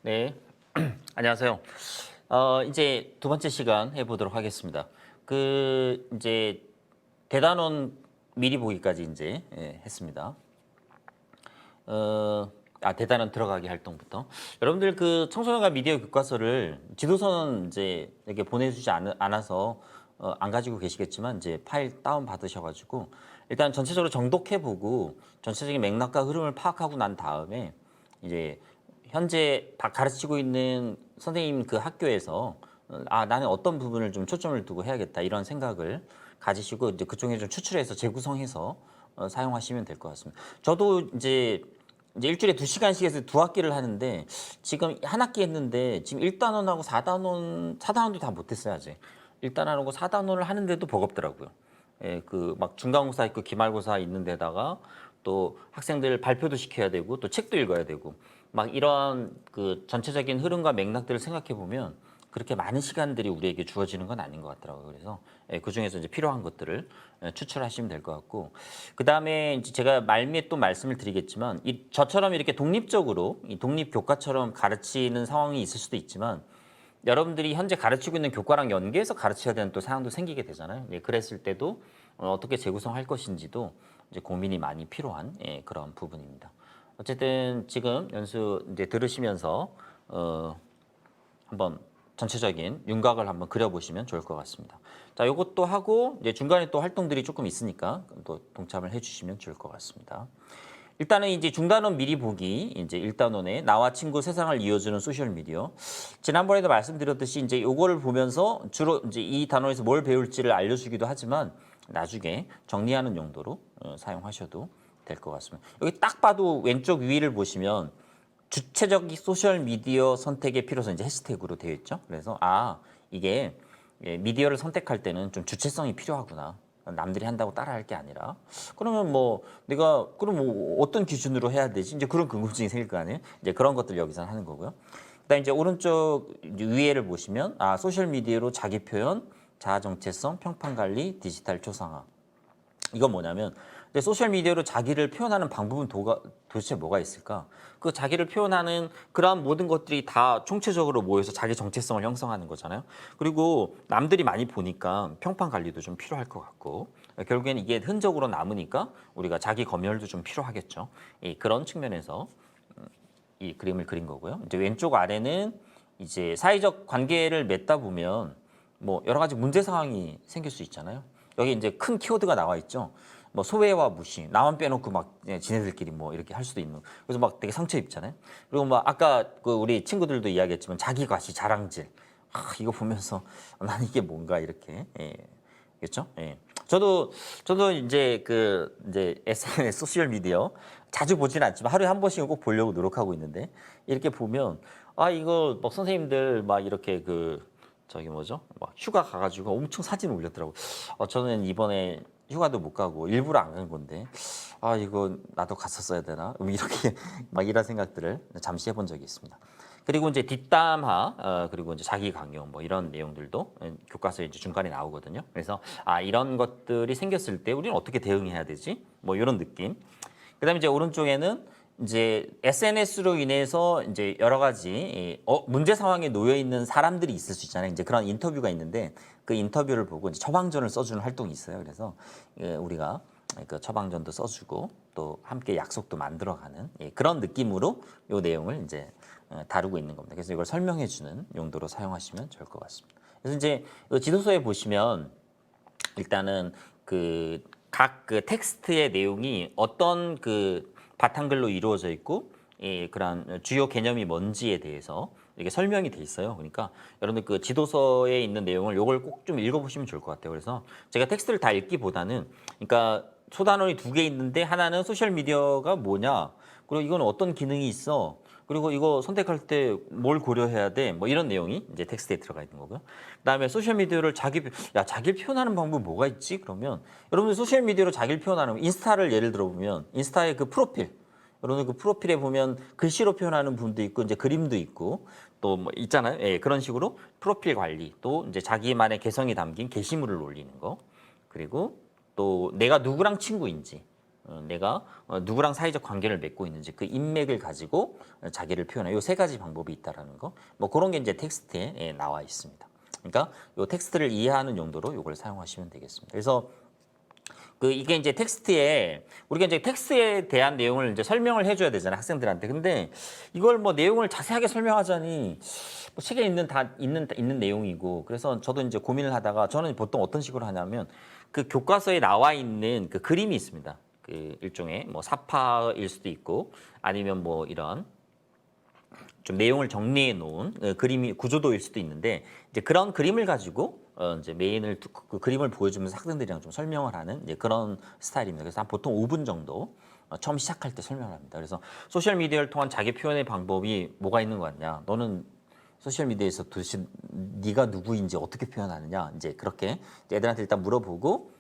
네, 안녕하세요. 이제 두 번째 시간 해보도록 하겠습니다. 이제 대단원 미리 보기까지 이제 했습니다. 대단원 들어가기 활동부터. 여러분들 그 청소년과 미디어 교과서를 지도서는 이제 이렇게 보내주지 않아서 안 가지고 계시겠지만 이제 파일 다운 받으셔가지고 일단 전체적으로 정독해보고 전체적인 맥락과 흐름을 파악하고 난 다음에 이제 현재 가르치고 있는 선생님 그 학교에서 나는 어떤 부분을 좀 초점을 두고 해야겠다 이런 생각을 가지시고 이제 그중에 좀 추출해서 재구성해서 사용하시면 될 것 같습니다. 저도 이제 일주일에 2시간씩 해서 두 학기를 하는데 지금 한 학기 했는데 지금 1단원하고 4단원도 다 못했어요 아직. 1단원하고 4단원을 하는데도 버겁더라고요. 예, 그 막 중간고사 있고 기말고사 있는 데다가 또 학생들 발표도 시켜야 되고 또 책도 읽어야 되고 막 이런 그 전체적인 흐름과 맥락들을 생각해 보면 그렇게 많은 시간들이 우리에게 주어지는 건 아닌 것 같더라고요. 그래서 그 중에서 이제 필요한 것들을 추출하시면 될 것 같고, 그 다음에 이제 제가 말미에 또 말씀을 드리겠지만, 저처럼 이렇게 독립적으로 이 독립 교과처럼 가르치는 상황이 있을 수도 있지만, 여러분들이 현재 가르치고 있는 교과랑 연계해서 가르쳐야 되는 또 상황도 생기게 되잖아요. 그랬을 때도 어떻게 재구성할 것인지도 이제 고민이 많이 필요한 그런 부분입니다. 어쨌든 지금 연수 이제 들으시면서 한번 전체적인 윤곽을 한번 그려보시면 좋을 것 같습니다. 자, 이것도 하고 이제 중간에 또 활동들이 조금 있으니까 또 동참을 해주시면 좋을 것 같습니다. 일단은 이제 중단원 미리 보기 이제 1단원에 나와 친구 세상을 이어주는 소셜 미디어. 지난번에도 말씀드렸듯이 이제 요거를 보면서 주로 이제 이 단원에서 뭘 배울지를 알려주기도 하지만 나중에 정리하는 용도로 사용하셔도 될 것 같습니다. 여기 딱 봐도 왼쪽 위를 보시면 주체적 소셜 미디어 선택의 필요성 이제 해시태그로 되어 있죠. 그래서 이게 미디어를 선택할 때는 좀 주체성이 필요하구나. 남들이 한다고 따라할 게 아니라 그러면 뭐 내가 그럼 뭐 어떤 기준으로 해야 되지? 이제 그런 궁금증이 생길 거 아니에요? 이제 그런 것들 여기서 하는 거고요. 그다음 이제 오른쪽 위에를 보시면 소셜 미디어로 자기 표현, 자아 정체성, 평판 관리, 디지털 초상화. 이건 뭐냐면 소셜 미디어로 자기를 표현하는 방법은 도대체 뭐가 있을까? 그 자기를 표현하는 그러한 모든 것들이 다 총체적으로 모여서 자기 정체성을 형성하는 거잖아요. 그리고 남들이 많이 보니까 평판 관리도 좀 필요할 것 같고 결국에는 이게 흔적으로 남으니까 우리가 자기 검열도 좀 필요하겠죠. 그런 측면에서 이 그림을 그린 거고요. 이제 왼쪽 아래는 이제 사회적 관계를 맺다 보면 뭐 여러 가지 문제 상황이 생길 수 있잖아요. 여기 이제 큰 키워드가 나와 있죠. 뭐 소외와 무시, 나만 빼놓고 막 지네들끼리 뭐 이렇게 할 수도 있는. 그래서 막 되게 상처 입잖아요. 그리고 막 아까 그 우리 친구들도 이야기했지만 자기 과시, 자랑질. 이거 보면서 나는 이게 뭔가 이렇게. 그렇죠? 예. 저도 이제 SNS 소셜 미디어 자주 보지는 않지만 하루에 한 번씩은 꼭 보려고 노력하고 있는데 이렇게 보면 이거 막 선생님들 막 이렇게 저기 뭐죠? 막 휴가 가가지고 엄청 사진 올렸더라고. 저는 이번에 휴가도 못 가고 일부러 안 간 건데 이거 나도 갔었어야 되나? 이렇게 막 이런 생각들을 잠시 해본 적이 있습니다. 그리고 이제 뒷담화 그리고 이제 자기 강요 뭐 이런 내용들도 교과서에 이제 중간에 나오거든요. 그래서 이런 것들이 생겼을 때 우리는 어떻게 대응해야 되지? 뭐 이런 느낌. 그다음에 이제 오른쪽에는 이제 SNS로 인해서 이제 여러 가지 문제 상황에 놓여 있는 사람들이 있을 수 있잖아요. 이제 그런 인터뷰가 있는데 그 인터뷰를 보고 이제 처방전을 써주는 활동이 있어요. 그래서 우리가 그 처방전도 써주고 또 함께 약속도 만들어가는 그런 느낌으로 이 내용을 이제 다루고 있는 겁니다. 그래서 이걸 설명해주는 용도로 사용하시면 좋을 것 같습니다. 그래서 이제 지도서에 보시면 일단은 각 텍스트의 내용이 어떤 바탕글로 이루어져 있고 그런 주요 개념이 뭔지에 대해서 이게 설명이 돼 있어요. 그러니까 여러분들 그 지도서에 있는 내용을 요걸 꼭 좀 읽어보시면 좋을 것 같아요. 그래서 제가 텍스트를 다 읽기보다는 그러니까 소단원이 2개 있는데 하나는 소셜 미디어가 뭐냐, 그리고 이건 어떤 기능이 있어, 그리고 이거 선택할 때 뭘 고려해야 돼, 뭐 이런 내용이 이제 텍스트에 들어가 있는 거고요. 그다음에 소셜 미디어를 자기를 표현하는 방법이 뭐가 있지? 그러면 여러분들 소셜 미디어로 자기를 표현하는 인스타를 예를 들어 보면 인스타의 그 프로필, 여러분 그 프로필에 보면 글씨로 표현하는 분도 있고 이제 그림도 있고 또 뭐 있잖아요. 그런 식으로 프로필 관리, 또 이제 자기만의 개성이 담긴 게시물을 올리는 거, 그리고 또 내가 누구랑 친구인지, 내가 누구랑 사회적 관계를 맺고 있는지 그 인맥을 가지고 자기를 표현해요. 이 세 가지 방법이 있다라는 거. 뭐 그런 게 이제 텍스트에 나와 있습니다. 그러니까 이 텍스트를 이해하는 용도로 이걸 사용하시면 되겠습니다. 그래서 이게 이제 텍스트에 우리가 이제 텍스트에 대한 내용을 이제 설명을 해줘야 되잖아요, 학생들한테. 근데 이걸 뭐 내용을 자세하게 설명하자니 뭐 책에 있는 내용이고, 그래서 저도 이제 고민을 하다가 저는 보통 어떤 식으로 하냐면 그 교과서에 나와 있는 그 그림이 있습니다. 그 일종의 뭐 사파일 수도 있고 아니면 뭐 이런 좀 내용을 정리해 놓은 그림이 구조도일 수도 있는데, 이제 그런 그림을 가지고 이제 그 그림을 보여주면서 학생들이랑 좀 설명을 하는 이제 그런 스타일입니다. 그래서 한 보통 5분 정도 처음 시작할 때 설명을 합니다. 그래서 소셜 미디어를 통한 자기 표현의 방법이 뭐가 있는 것 같냐? 너는 소셜 미디어에서 도대체 네가 누구인지 어떻게 표현하느냐? 이제 그렇게 애들한테 일단 물어보고,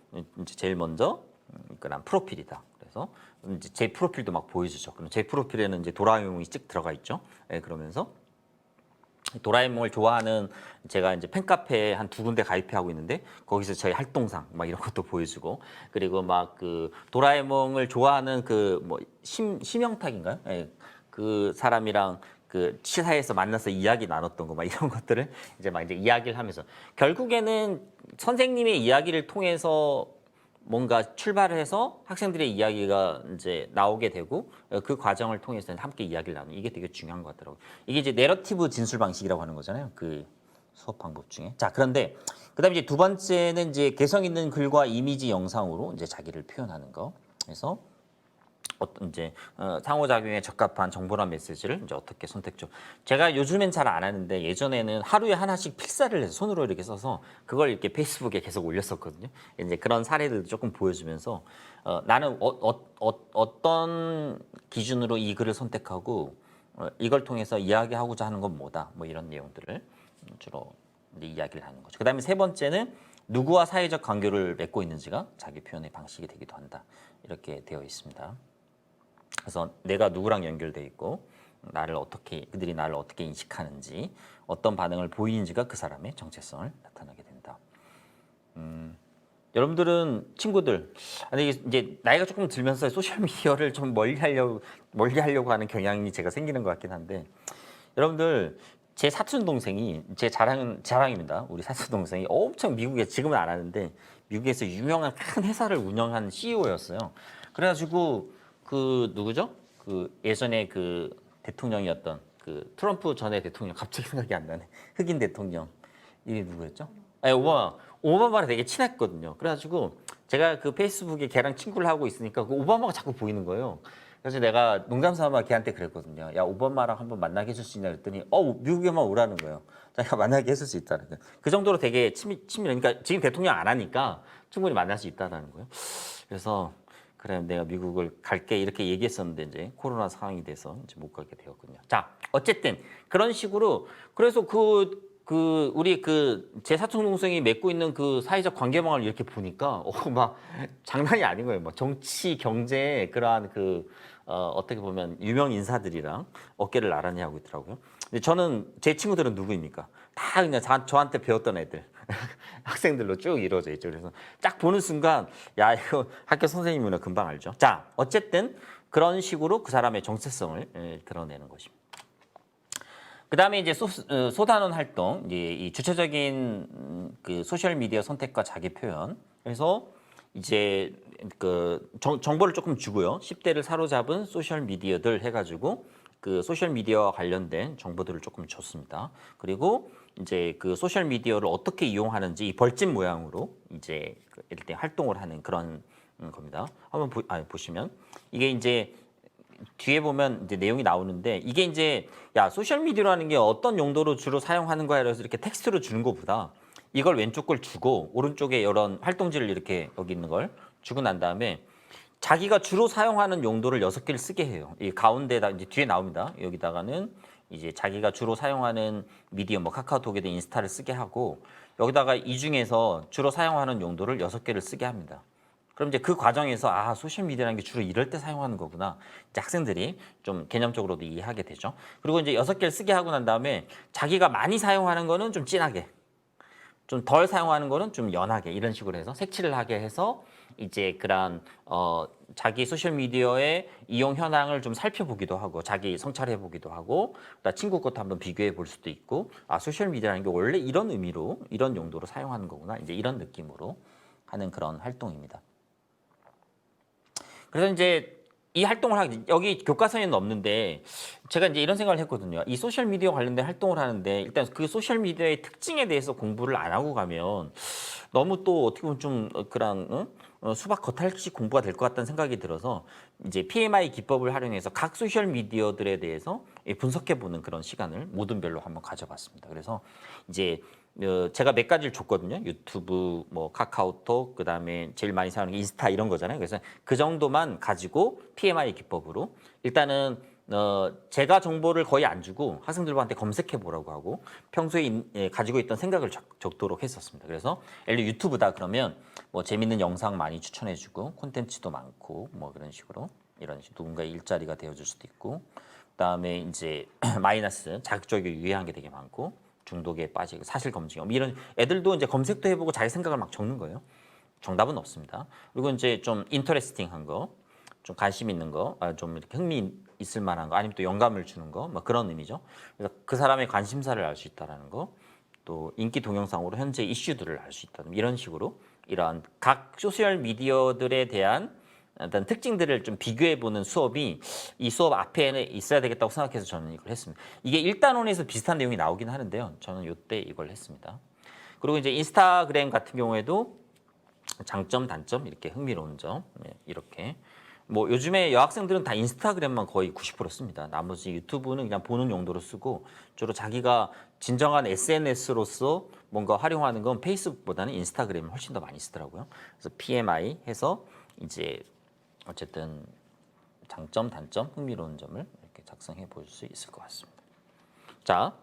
이제 제일 먼저 난 프로필이다. 그래서 이제 제 프로필도 막 보여주죠. 그럼 제 프로필에는 이제 도라에몽이 찍 들어가 있죠. 네, 그러면서 도라에몽을 좋아하는 제가 이제 팬카페에 한 2군데 가입하고 있는데 거기서 저희 활동상 막 이런 것도 보여주고, 그리고 막 그 도라에몽을 좋아하는 그 뭐 심영탁인가요? 예, 그 사람이랑 그 시사에서 만나서 이야기 나눴던 거 막 이런 것들을 이제 막 이제 이야기를 하면서, 결국에는 선생님의 이야기를 통해서 뭔가 출발을 해서 학생들의 이야기가 이제 나오게 되고 그 과정을 통해서 함께 이야기를 나누는, 이게 되게 중요한 것 같더라고요. 이게 이제 내러티브 진술 방식이라고 하는 거잖아요. 그 수업 방법 중에. 자, 그런데 그다음에 이제 두 번째는 이제 개성 있는 글과 이미지 영상으로 이제 자기를 표현하는 거. 그래서 어떤 이제 상호작용에 적합한 정보나 메시지를 이제 어떻게 선택죠. 제가 요즘엔 잘 안 하는데 예전에는 하루에 하나씩 필사를 해서 손으로 이렇게 써서 그걸 이렇게 페이스북에 계속 올렸었거든요. 이제 그런 사례들도 조금 보여주면서 나는 어떤 기준으로 이 글을 선택하고 이걸 통해서 이야기하고자 하는 건 뭐다. 뭐 이런 내용들을 주로 이제 이야기를 하는 거죠. 그다음에 세 번째는 누구와 사회적 관계를 맺고 있는지가 자기 표현의 방식이 되기도 한다. 이렇게 되어 있습니다. 그래서 내가 누구랑 연결돼 있고 그들이 나를 어떻게 인식하는지, 어떤 반응을 보이는지가 그 사람의 정체성을 나타나게 된다. 여러분들은 친구들, 아니 이제 나이가 조금 들면서 소셜 미디어를 좀 멀리하려고 하는 경향이 제가 생기는 것 같긴 한데, 여러분들 제 사촌 동생이 제 자랑입니다. 우리 사촌 동생이 엄청 미국에, 지금은 안 하는데 미국에서 유명한 큰 회사를 운영하는 CEO였어요. 그래가지고 그 누구죠? 그 예전에 그 대통령이었던 그 트럼프 전에 대통령, 갑자기 생각이 안 나네. 흑인 대통령 이름이 누구였죠? 아니, 오바마랑 되게 친했거든요. 그래가지고 제가 그 페이스북에 걔랑 친구를 하고 있으니까 그 오바마가 자꾸 보이는 거예요. 그래서 내가 농담삼아 걔한테 그랬거든요. 야, 오바마랑 한번 만나게 해줄 수 있냐 그랬더니 미국에만 오라는 거예요. 자기가 만나게 해줄 수 있다는 거예요. 그 정도로 되게 친밀해. 그러니까 지금 대통령 안 하니까 충분히 만날 수 있다는 거예요. 그래서 그래, 내가 미국을 갈게 이렇게 얘기했었는데 이제 코로나 상황이 돼서 이제 못 가게 되었군요. 자, 어쨌든 그런 식으로, 그래서 우리 제 사촌 동생이 맺고 있는 그 사회적 관계망을 이렇게 보니까 막 장난이 아닌 거예요. 막 정치, 경제 그러한 어떻게 보면 유명 인사들이랑 어깨를 나란히 하고 있더라고요. 근데 저는, 제 친구들은 누구입니까? 다 그냥 저한테 배웠던 애들. 학생들로 쭉 이루어져 있죠. 그래서 딱 보는 순간 야, 이거 학교 선생님이면 금방 알죠. 자, 어쨌든 그런 식으로 그 사람의 정체성을 드러내는 것입니다. 그다음에 이제 소단원 활동, 이제 이 주체적인 그 소셜 미디어 선택과 자기 표현. 그래서 이제 정보를 조금 주고요. 10대를 사로잡은 소셜 미디어들 해가지고 그 소셜 미디어와 관련된 정보들을 조금 줬습니다. 그리고 이제 그 소셜 미디어를 어떻게 이용하는지 이 벌집 모양으로 이제 일단 활동을 하는 그런 겁니다. 한번 보시면 이게 이제 뒤에 보면 이제 내용이 나오는데, 이게 이제 소셜 미디어라는 게 어떤 용도로 주로 사용하는 거야 그래서 이렇게 텍스트로 주는 것보다 이걸 왼쪽 걸 주고 오른쪽에 이런 활동지를 이렇게 여기 있는 걸 주고 난 다음에 자기가 주로 사용하는 용도를 6개를 쓰게 해요. 이 가운데다 이제 뒤에 나옵니다. 여기다가는 이제 자기가 주로 사용하는 미디어, 뭐 카카오톡이든 인스타를 쓰게 하고, 여기다가 이 중에서 주로 사용하는 용도를 6개를 쓰게 합니다. 그럼 이제 그 과정에서 소셜 미디어라는 게 주로 이럴 때 사용하는 거구나. 이제 학생들이 좀 개념적으로도 이해하게 되죠. 그리고 이제 6개를 쓰게 하고 난 다음에 자기가 많이 사용하는 거는 좀 진하게, 좀 덜 사용하는 거는 좀 연하게, 이런 식으로 해서 색칠을 하게 해서 이제 그런 자기 소셜 미디어의 이용 현황을 좀 살펴보기도 하고 자기 성찰해 보기도 하고 또 친구 것도 한번 비교해 볼 수도 있고 아 소셜 미디어라는 게 원래 이런 의미로 이런 용도로 사용하는 거구나 이제 이런 느낌으로 하는 그런 활동입니다. 그래서 이제 이 활동을 하기 여기 교과서에는 없는데 제가 이제 이런 생각을 했거든요. 이 소셜 미디어 관련된 활동을 하는데 일단 그 소셜 미디어의 특징에 대해서 공부를 안 하고 가면 너무 또 어떻게 보면 좀 그런 수박 겉핥기 공부가 될 것 같다는 생각이 들어서 이제 PMI 기법을 활용해서 각 소셜 미디어들에 대해서 분석해 보는 그런 시간을 모든별로 한번 가져봤습니다. 그래서 이제 제가 몇 가지를 줬거든요. 유튜브, 뭐 카카오톡, 그다음에 제일 많이 사용하는 게 인스타 이런 거잖아요. 그래서 그 정도만 가지고 PMI 기법으로 일단은 제가 정보를 거의 안 주고 학생들한테 검색해 보라고 하고 평소에 가지고 있던 생각을 적도록 했었습니다. 그래서 예를 들어 유튜브다 그러면 뭐 재밌는 영상 많이 추천해 주고 콘텐츠도 많고 뭐 그런 식으로 이런 식으로 누군가의 일자리가 되어줄 수도 있고 그다음에 이제 마이너스 자극적이고 유해한 게 되게 많고 중독에 빠지고 사실 검증 이런 애들도 이제 검색도 해보고 자기 생각을 막 적는 거예요. 정답은 없습니다. 그리고 이제 좀 인터레스팅한 거, 좀 관심 있는 거, 좀 이렇게 흥미 있을 만한 거, 아니면 또 영감을 주는 거, 뭐 그런 의미죠. 그래서 그 사람의 관심사를 알 수 있다라는 거, 또 인기 동영상으로 현재 이슈들을 알 수 있다는 이런 식으로 이러한 각 소셜 미디어들에 대한 어떤 특징들을 좀 비교해 보는 수업이 이 수업 앞에는 있어야 되겠다고 생각해서 저는 이걸 했습니다. 이게 1단원에서 비슷한 내용이 나오긴 하는데요. 저는 이때 이걸 했습니다. 그리고 이제 인스타그램 같은 경우에도 장점, 단점 이렇게 흥미로운 점 이렇게 뭐 요즘에 여학생들은 다 인스타그램만 거의 90% 씁니다. 나머지 유튜브는 그냥 보는 용도로 쓰고 주로 자기가 진정한 SNS로서 뭔가 활용하는 건 페이스북보다는 인스타그램을 훨씬 더 많이 쓰더라고요. 그래서 PMI 해서 이제 어쨌든 장점, 단점, 흥미로운 점을 이렇게 작성해 볼 수 있을 것 같습니다. 자,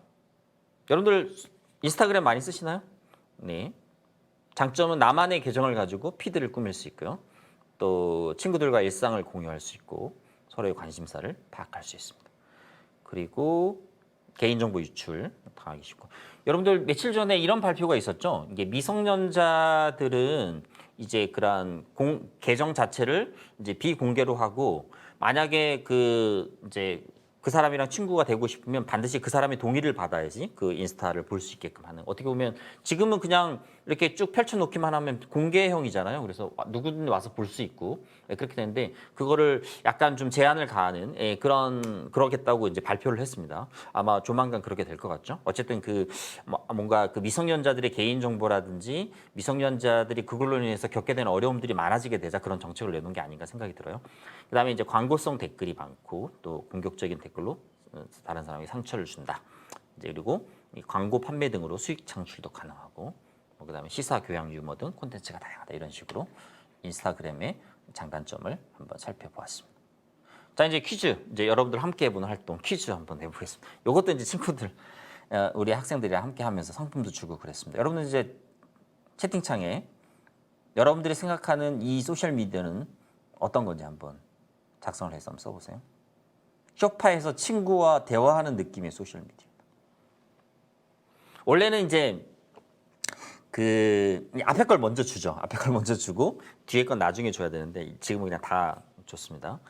여러분들 인스타그램 많이 쓰시나요? 네. 장점은 나만의 계정을 가지고 피드를 꾸밀 수 있고요. 또 친구들과 일상을 공유할 수 있고 서로의 관심사를 파악할 수 있습니다. 그리고 개인정보 유출 당하기 쉽고 여러분들 며칠 전에 이런 발표가 있었죠. 이게 미성년자들은 이제 그런 계정 자체를 이제 비공개로 하고 만약에 이제 그 사람이랑 친구가 되고 싶으면 반드시 그 사람의 동의를 받아야지 그 인스타를 볼 수 있게끔 하는 어떻게 보면 지금은 그냥 이렇게 쭉 펼쳐놓기만 하면 공개형이잖아요. 그래서 누구든 와서 볼 수 있고 그렇게 되는데 그거를 약간 좀 제한을 가하는 그러겠다고 이제 발표를 했습니다. 아마 조만간 그렇게 될 것 같죠. 어쨌든 뭔가 그 미성년자들의 개인 정보라든지 미성년자들이 그걸로 인해서 겪게 되는 어려움들이 많아지게 되자 그런 정책을 내놓은 게 아닌가 생각이 들어요. 그다음에 이제 광고성 댓글이 많고 또 공격적인 댓글로 다른 사람에게 상처를 준다. 이제 그리고 광고 판매 등으로 수익 창출도 가능하고 그다음에 시사, 교양, 유머 등 콘텐츠가 다양하다 이런 식으로 인스타그램의 장단점을 한번 살펴보았습니다. 자 이제 퀴즈 이제 여러분들 함께 해보는 활동 퀴즈 한번 해보겠습니다. 이것도 이제 친구들 우리 학생들이랑 함께 하면서 상품도 주고 그랬습니다. 여러분들 이제 채팅창에 여러분들이 생각하는 이 소셜 미디어는 어떤 건지 한번 작성을 해서 한번 써보세요. 쇼파에서 친구와 대화하는 느낌의 소셜 미디어. 원래는 이제 앞에 걸 먼저 주죠. 앞에 걸 먼저 주고 뒤에 건 나중에 줘야 되는데 지금은 그냥 다 줬습니다.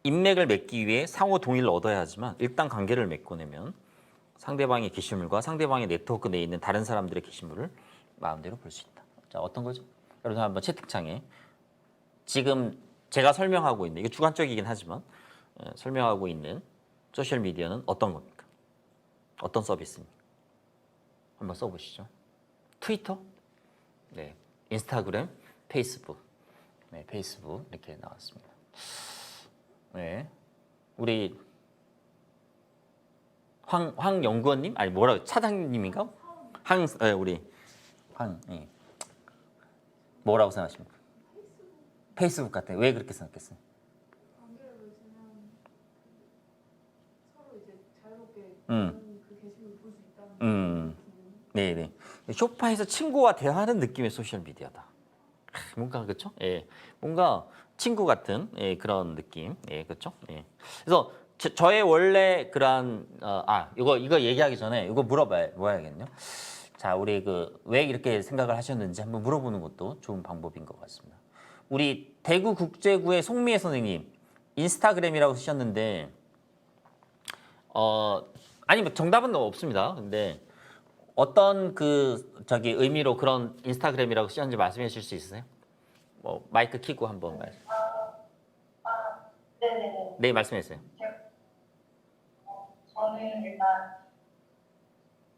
인맥을 맺기 위해 상호 동의를 얻어야 하지만 일단 관계를 맺고 나면 상대방의 게시물과 상대방의 네트워크 내에 있는 다른 사람들의 게시물을 마음대로 볼 수 있다. 자, 어떤 거죠? 여러분 한번 채팅창에 지금 제가 설명하고 있는 이거 주관적이긴 하지만 설명하고 있는 소셜 미디어는 어떤 겁니까? 어떤 서비스입니까? 한번 써보시죠. 트위터, 네, 인스타그램, 페이스북, 네, 페이스북 이렇게 나왔습니다. 네, 우리 황 연구원님 아니 뭐라고 차장님인가? 우리 예. 뭐라고 생각하십니까? 페이스북 같아. 왜 그렇게 생각했어요? 관계를 맺으면 서로 이제 자유롭게 그 게시물을 볼 수 있다는 네네. 쇼파에서 친구와 대화하는 느낌의 소셜 미디어다. 뭔가 그렇죠? 예, 뭔가 친구 같은 그런 느낌. 예, 그렇죠? 예. 그래서 저의 원래 그런 이거 얘기하기 전에 이거 물어봐야겠네요. 자, 우리 그 왜 이렇게 생각을 하셨는지 한번 물어보는 것도 좋은 방법인 것 같습니다. 우리 대구국제구의 송미애 선생님 인스타그램이라고 쓰셨는데 아니 뭐 정답은 없습니다. 근데 어떤 그 저기 의미로 그런 인스타그램이라고 쓰셨는지 말씀해 주실 수 있으세요? 뭐 마이크 켜고 한번 말씀. 네네네. 네, 말씀해 주세요. 저는 일단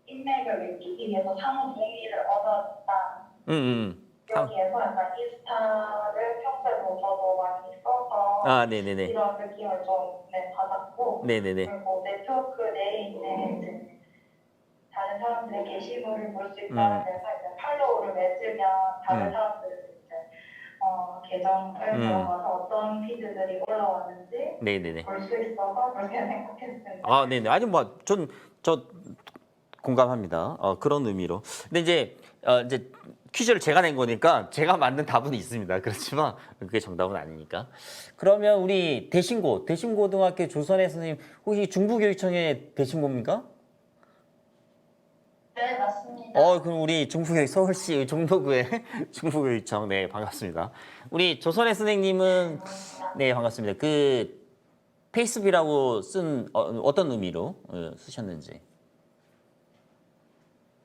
인맥을 맺기 위해서 상호 동의를 얻었다. 여기에서 약간 인스타를 평소에 저도 많이 써서 아, 네네네. 이런 느낌을 좀 받았고, 네네네. 그리고 네트워크 내에 있는 이제 다른 사람들의 게시물을 볼 수 있다는 데서 이제 팔로우를 맺으면 다른 사람들의 이제 계정을 들어가서 어떤 피드들이 올라왔는지 네네네. 볼 수 있어서 그렇게 생각했습니다. 아, 네네. 아니 뭐 저 공감합니다. 그런 의미로. 근데 이제 퀴즈를 제가 낸 거니까 제가 만든 답은 있습니다. 그렇지만 그게 정답은 아니니까. 그러면 우리 대신고등학교 조선혜 선생님 혹시 중부교육청의 대신고입니까? 네, 맞습니다. 그럼 우리 중부교육 서울시 종로구의 중부교육청 네 반갑습니다. 우리 조선혜 선생님은 네 반갑습니다. 그 페이스북이라고 쓴 어떤 의미로 쓰셨는지.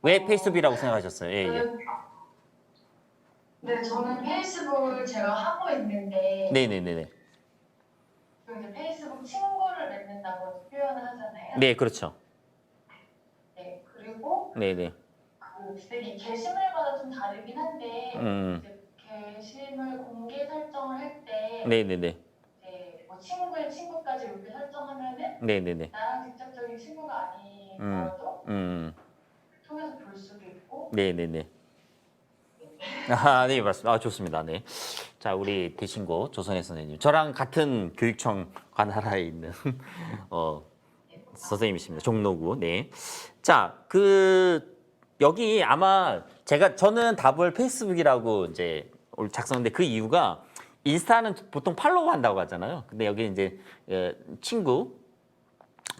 왜 페이스북이라고 생각하셨어요? 예, 예. 네, 저는 페이스북을 제가 하고 있는데 네네네네. 그 이제 페이스북 친구를 맺는다고 표현을 하잖아요. 네, 그렇죠. 네, 그리고 네네. 그 되게 게시물마다 좀 다르긴 한데 이제 게시물 공개 설정을 할 때 네네네. 이제 뭐 친구의 친구까지 이렇게 설정하면은 네네네. 나랑 직접적인 친구가 아니더라도 통해서 볼 수도 있고. 네네네. 아, 네, 맞습니다. 좋습니다. 네. 자, 우리 대신고 조선혜 선생님. 저랑 같은 교육청 관할하에 있는 선생님이십니다. 종로구. 네. 자, 여기 아마 저는 답을 페이스북이라고 이제 작성했는데 그 이유가 인스타는 보통 팔로우 한다고 하잖아요. 근데 여기 이제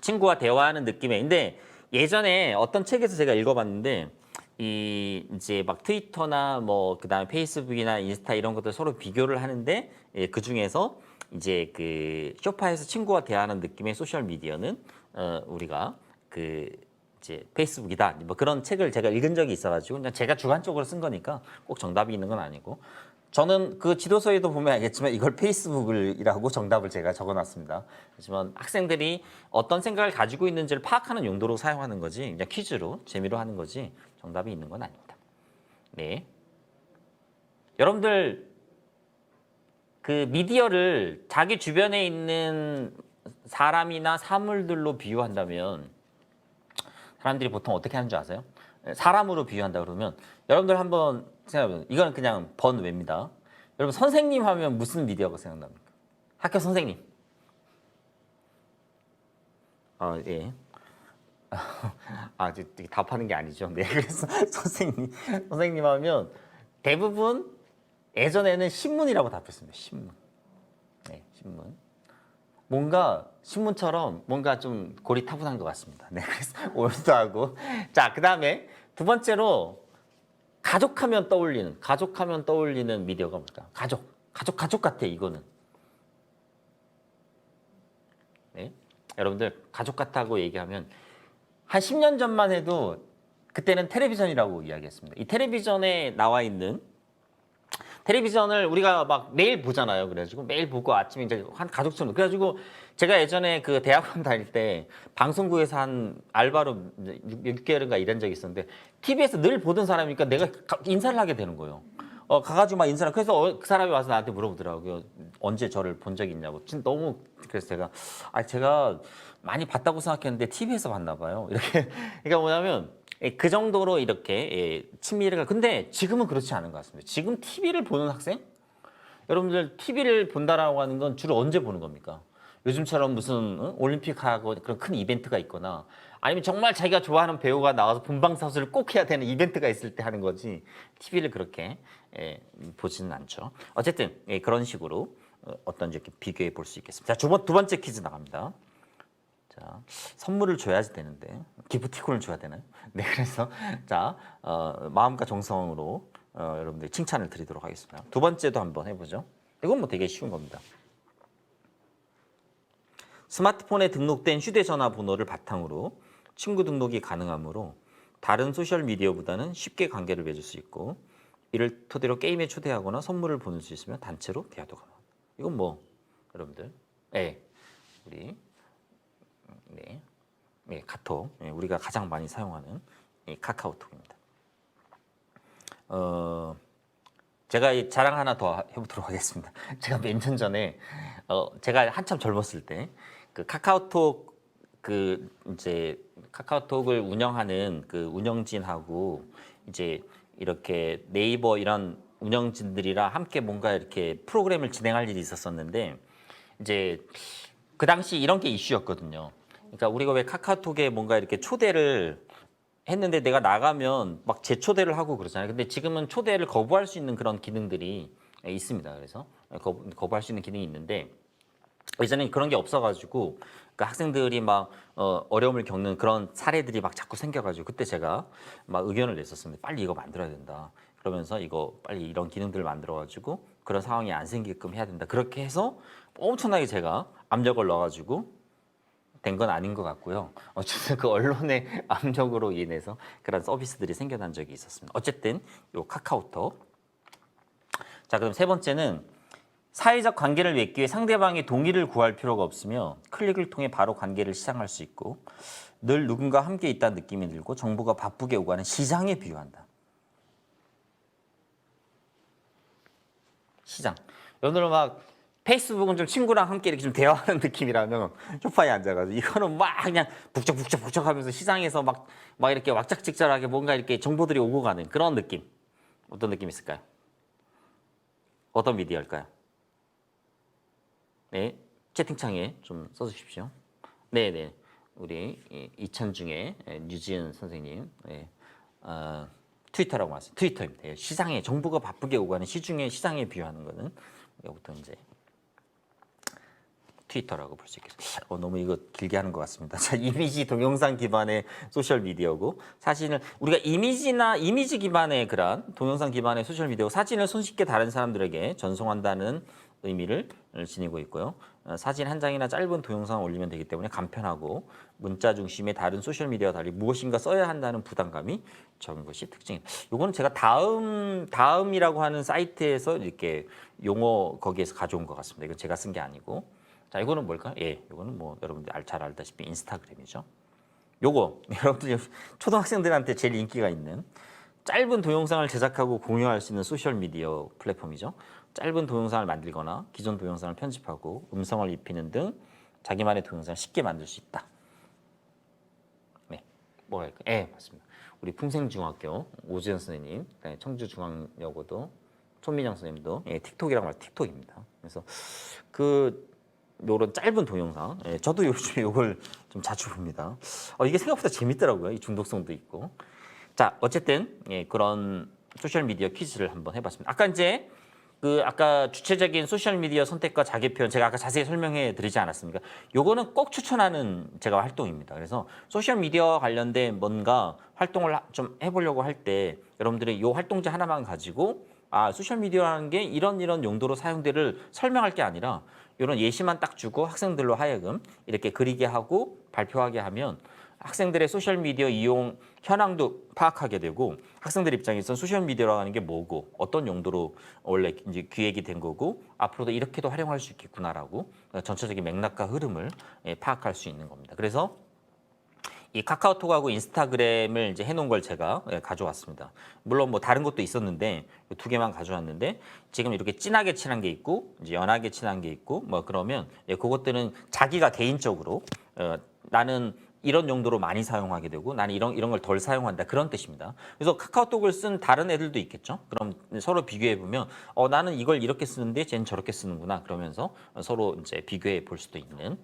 친구와 대화하는 느낌에. 근데 예전에 어떤 책에서 제가 읽어봤는데 이제 막 트위터나 뭐 그다음에 페이스북이나 인스타 이런 것들 서로 비교를 하는데 그 중에서 이제 그 쇼파에서 친구와 대화하는 느낌의 소셜 미디어는 우리가 이제 페이스북이다. 뭐 그런 책을 제가 읽은 적이 있어가지고 그냥 제가 주관적으로 쓴 거니까 꼭 정답이 있는 건 아니고 저는 그 지도서에도 보면 알겠지만 이걸 페이스북이라고 정답을 제가 적어놨습니다. 하지만 학생들이 어떤 생각을 가지고 있는지를 파악하는 용도로 사용하는 거지 그냥 퀴즈로 재미로 하는 거지 정답이 있는 건 아닙니다. 네, 여러분들 그 미디어를 자기 주변에 있는 사람이나 사물들로 비유한다면 사람들이 보통 어떻게 하는 줄 아세요? 사람으로 비유한다 그러면 여러분들 한번 생각해보세요. 이거는 그냥 번외입니다. 여러분 선생님 하면 무슨 미디어가 생각납니까? 학교 선생님. 예. 이게 답하는 게 아니죠. 네, 그래서 선생님 하면 대부분 예전에는 신문이라고 답했습니다. 신문. 네, 신문. 뭔가 신문처럼 뭔가 좀 고리타분한 것 같습니다. 네, 그래서 올드하고. 자, 그 다음에 두 번째로 가족하면 떠올리는 미디어가 뭘까? 가족 같아 이거는. 네, 여러분들 가족 같다고 얘기하면 한 10년 전만 해도 그때는 텔레비전이라고 이야기했습니다. 이 텔레비전에 나와 있는 텔레비전을 우리가 막 매일 보잖아요. 그래가지고 매일 보고 아침에 이제 한 가족처럼. 그래가지고 제가 예전에 그 대학원 다닐 때 방송국에서 한 알바로 6개월인가 일한 적이 있었는데 TV에서 늘 보던 사람이니까 내가 인사를 하게 되는 거예요. 가가지고 막 인사를. 그래서 그 사람이 와서 나한테 물어보더라고요. 언제 저를 본 적이 있냐고. 진짜 너무 그래서 제가 많이 봤다고 생각했는데 TV에서 봤나 봐요. 이렇게. 그러니까 뭐냐면 그 정도로 이렇게 친밀을. 근데 지금은 그렇지 않은 것 같습니다. 지금 TV를 보는 학생? 여러분들 TV를 본다라고 하는 건 주로 언제 보는 겁니까? 요즘처럼 무슨 올림픽하고 그런 큰 이벤트가 있거나 아니면 정말 자기가 좋아하는 배우가 나와서 본방사수를 꼭 해야 되는 이벤트가 있을 때 하는 거지 TV를 그렇게 보지는 않죠. 어쨌든 그런 식으로 어떤지 이렇게 비교해 볼 수 있겠습니다. 자, 두 번째 퀴즈 나갑니다. 자, 자, 선물을 줘야지 되는데 기프티콘을 줘야 되나요? 네, 그래서 자 마음과 정성으로 여러분들 칭찬을 드리도록 하겠습니다. 두 번째도 한번 해보죠. 이건 뭐 되게 쉬운 겁니다. 스마트폰에 등록된 휴대전화 번호를 바탕으로 친구 등록이 가능하므로 다른 소셜미디어보다는 쉽게 관계를 맺을 수 있고 이를 토대로 게임에 초대하거나 선물을 보낼 수 있으며 단체로 대화도 가능합니다. 이건 뭐 여러분들, 네, 우리 카톡, 우리가 가장 많이 사용하는 이 카카오톡입니다. 제가 이 자랑 하나 더 해보도록 하겠습니다. 제가 몇 년 전에 제가 한참 젊었을 때 그 카카오톡 이제 카카오톡을 운영하는 그 운영진하고 이제 이렇게 네이버 이런 운영진들이랑 함께 뭔가 이렇게 프로그램을 진행할 일이 있었었는데 이제 그 당시 이런 게 이슈였거든요. 그러니까 우리가 왜 카카오톡에 뭔가 이렇게 초대를 했는데 내가 나가면 막 재초대를 하고 그러잖아요. 근데 지금은 초대를 거부할 수 있는 그런 기능들이 있습니다. 그래서 거부할 수 있는 기능이 있는데 예전에 그런 게 없어가지고 그러니까 학생들이 막 어려움을 겪는 그런 사례들이 막 자꾸 생겨가지고 그때 제가 막 의견을 냈었습니다. 빨리 이거 만들어야 된다. 그러면서 이거 빨리 이런 기능들을 만들어가지고 그런 상황이 안 생기게끔 해야 된다. 그렇게 해서 엄청나게 제가 압력을 넣어가지고 된 건 아닌 것 같고요. 어쨌든 그 언론의 압력으로 인해서 그런 서비스들이 생겨난 적이 있었습니다. 어쨌든 요 카카오톡. 자, 그럼 세 번째는 사회적 관계를 맺기 위해 상대방의 동의를 구할 필요가 없으며 클릭을 통해 바로 관계를 시작할 수 있고 늘 누군가 함께 있다는 느낌이 들고 정보가 바쁘게 오가는 시장에 비유한다. 시장. 오늘은 막 페이스북은 좀 친구랑 함께 이렇게 좀 대화하는 느낌이라면 소파에 앉아가지고 이거는 막 그냥 북적북적 하면서 시장에서 막 이렇게 왁작직절하게 뭔가 이렇게 정보들이 오고 가는 그런 느낌. 어떤 느낌이 있을까요? 어떤 미디어일까요? 네, 채팅창에 좀 써주십시오. 네네, 우리 이찬중의 류지은 선생님, 네, 트위터라고 말씀. 트위터입니다. 예, 시장에 정보가 바쁘게 오가는 시장에 비유하는 거는 여기부터 이제 트위터라고 볼 수 있겠습니다. 너무 이거 길게 하는 것 같습니다. 자, 이미지 동영상 기반의 소셜 미디어고 사진을 우리가 이미지 기반의 그런 동영상 기반의 소셜 미디어 사진을 손쉽게 다른 사람들에게 전송한다는 의미를 지니고 있고요. 사진 한 장이나 짧은 동영상을 올리면 되기 때문에 간편하고 문자 중심의 다른 소셜 미디어와 달리 무엇인가 써야 한다는 부담감이 적은 것이 특징입니다. 이거는 제가 다음이라고 하는 사이트에서 이렇게 용어 거기에서 가져온 것 같습니다. 이건 제가 쓴 게 아니고. 자, 이거는 뭘까요? 예, 이거는 뭐 여러분들 잘 알다시피 인스타그램이죠. 요거 여러분들 초등학생들한테 제일 인기가 있는 짧은 동영상을 제작하고 공유할 수 있는 소셜 미디어 플랫폼이죠. 짧은 동영상을 만들거나 기존 동영상을 편집하고 음성을 입히는 등 자기만의 동영상을 쉽게 만들 수 있다. 네, 뭐가 할까요? 예, 맞습니다. 우리 풍생중학교 오지연 선생님, 청주중앙여고도 손민영 선생님도 틱톡이라고 말 틱톡입니다. 그래서 이런 짧은 동영상, 저도 요즘에 이걸 좀 자주 봅니다. 이게 생각보다 재밌더라고요. 이 중독성도 있고. 자, 어쨌든 그런 소셜 미디어 퀴즈를 한번 해봤습니다. 아까 이제 아까 주체적인 소셜 미디어 선택과 자기 표현 제가 아까 자세히 설명해 드리지 않았습니까? 요거는 꼭 추천하는 제가 활동입니다. 그래서 소셜 미디어 관련된 뭔가 활동을 좀 해보려고 할 때 여러분들이 요 활동지 하나만 가지고 소셜 미디어라는 게 이런 용도로 사용되를 설명할 게 아니라 이런 예시만 딱 주고 학생들로 하여금 이렇게 그리게 하고 발표하게 하면 학생들의 소셜미디어 이용 현황도 파악하게 되고 학생들 입장에서 소셜미디어라는 게 뭐고 어떤 용도로 원래 이제 기획이 된 거고 앞으로도 이렇게도 활용할 수 있겠구나라고 전체적인 맥락과 흐름을 파악할 수 있는 겁니다. 그래서 이 카카오톡하고 인스타그램을 이제 해놓은 걸 제가 가져왔습니다. 물론 뭐 다른 것도 있었는데 두 개만 가져왔는데 지금 이렇게 진하게 친한 게 있고 이제 연하게 친한 게 있고 뭐 그러면 그것들은 자기가 개인적으로 나는 이런 용도로 많이 사용하게 되고 나는 이런 걸 덜 사용한다 그런 뜻입니다. 그래서 카카오톡을 쓴 다른 애들도 있겠죠. 그럼 서로 비교해 보면 나는 이걸 이렇게 쓰는데 쟤는 저렇게 쓰는구나 그러면서 서로 이제 비교해 볼 수도 있는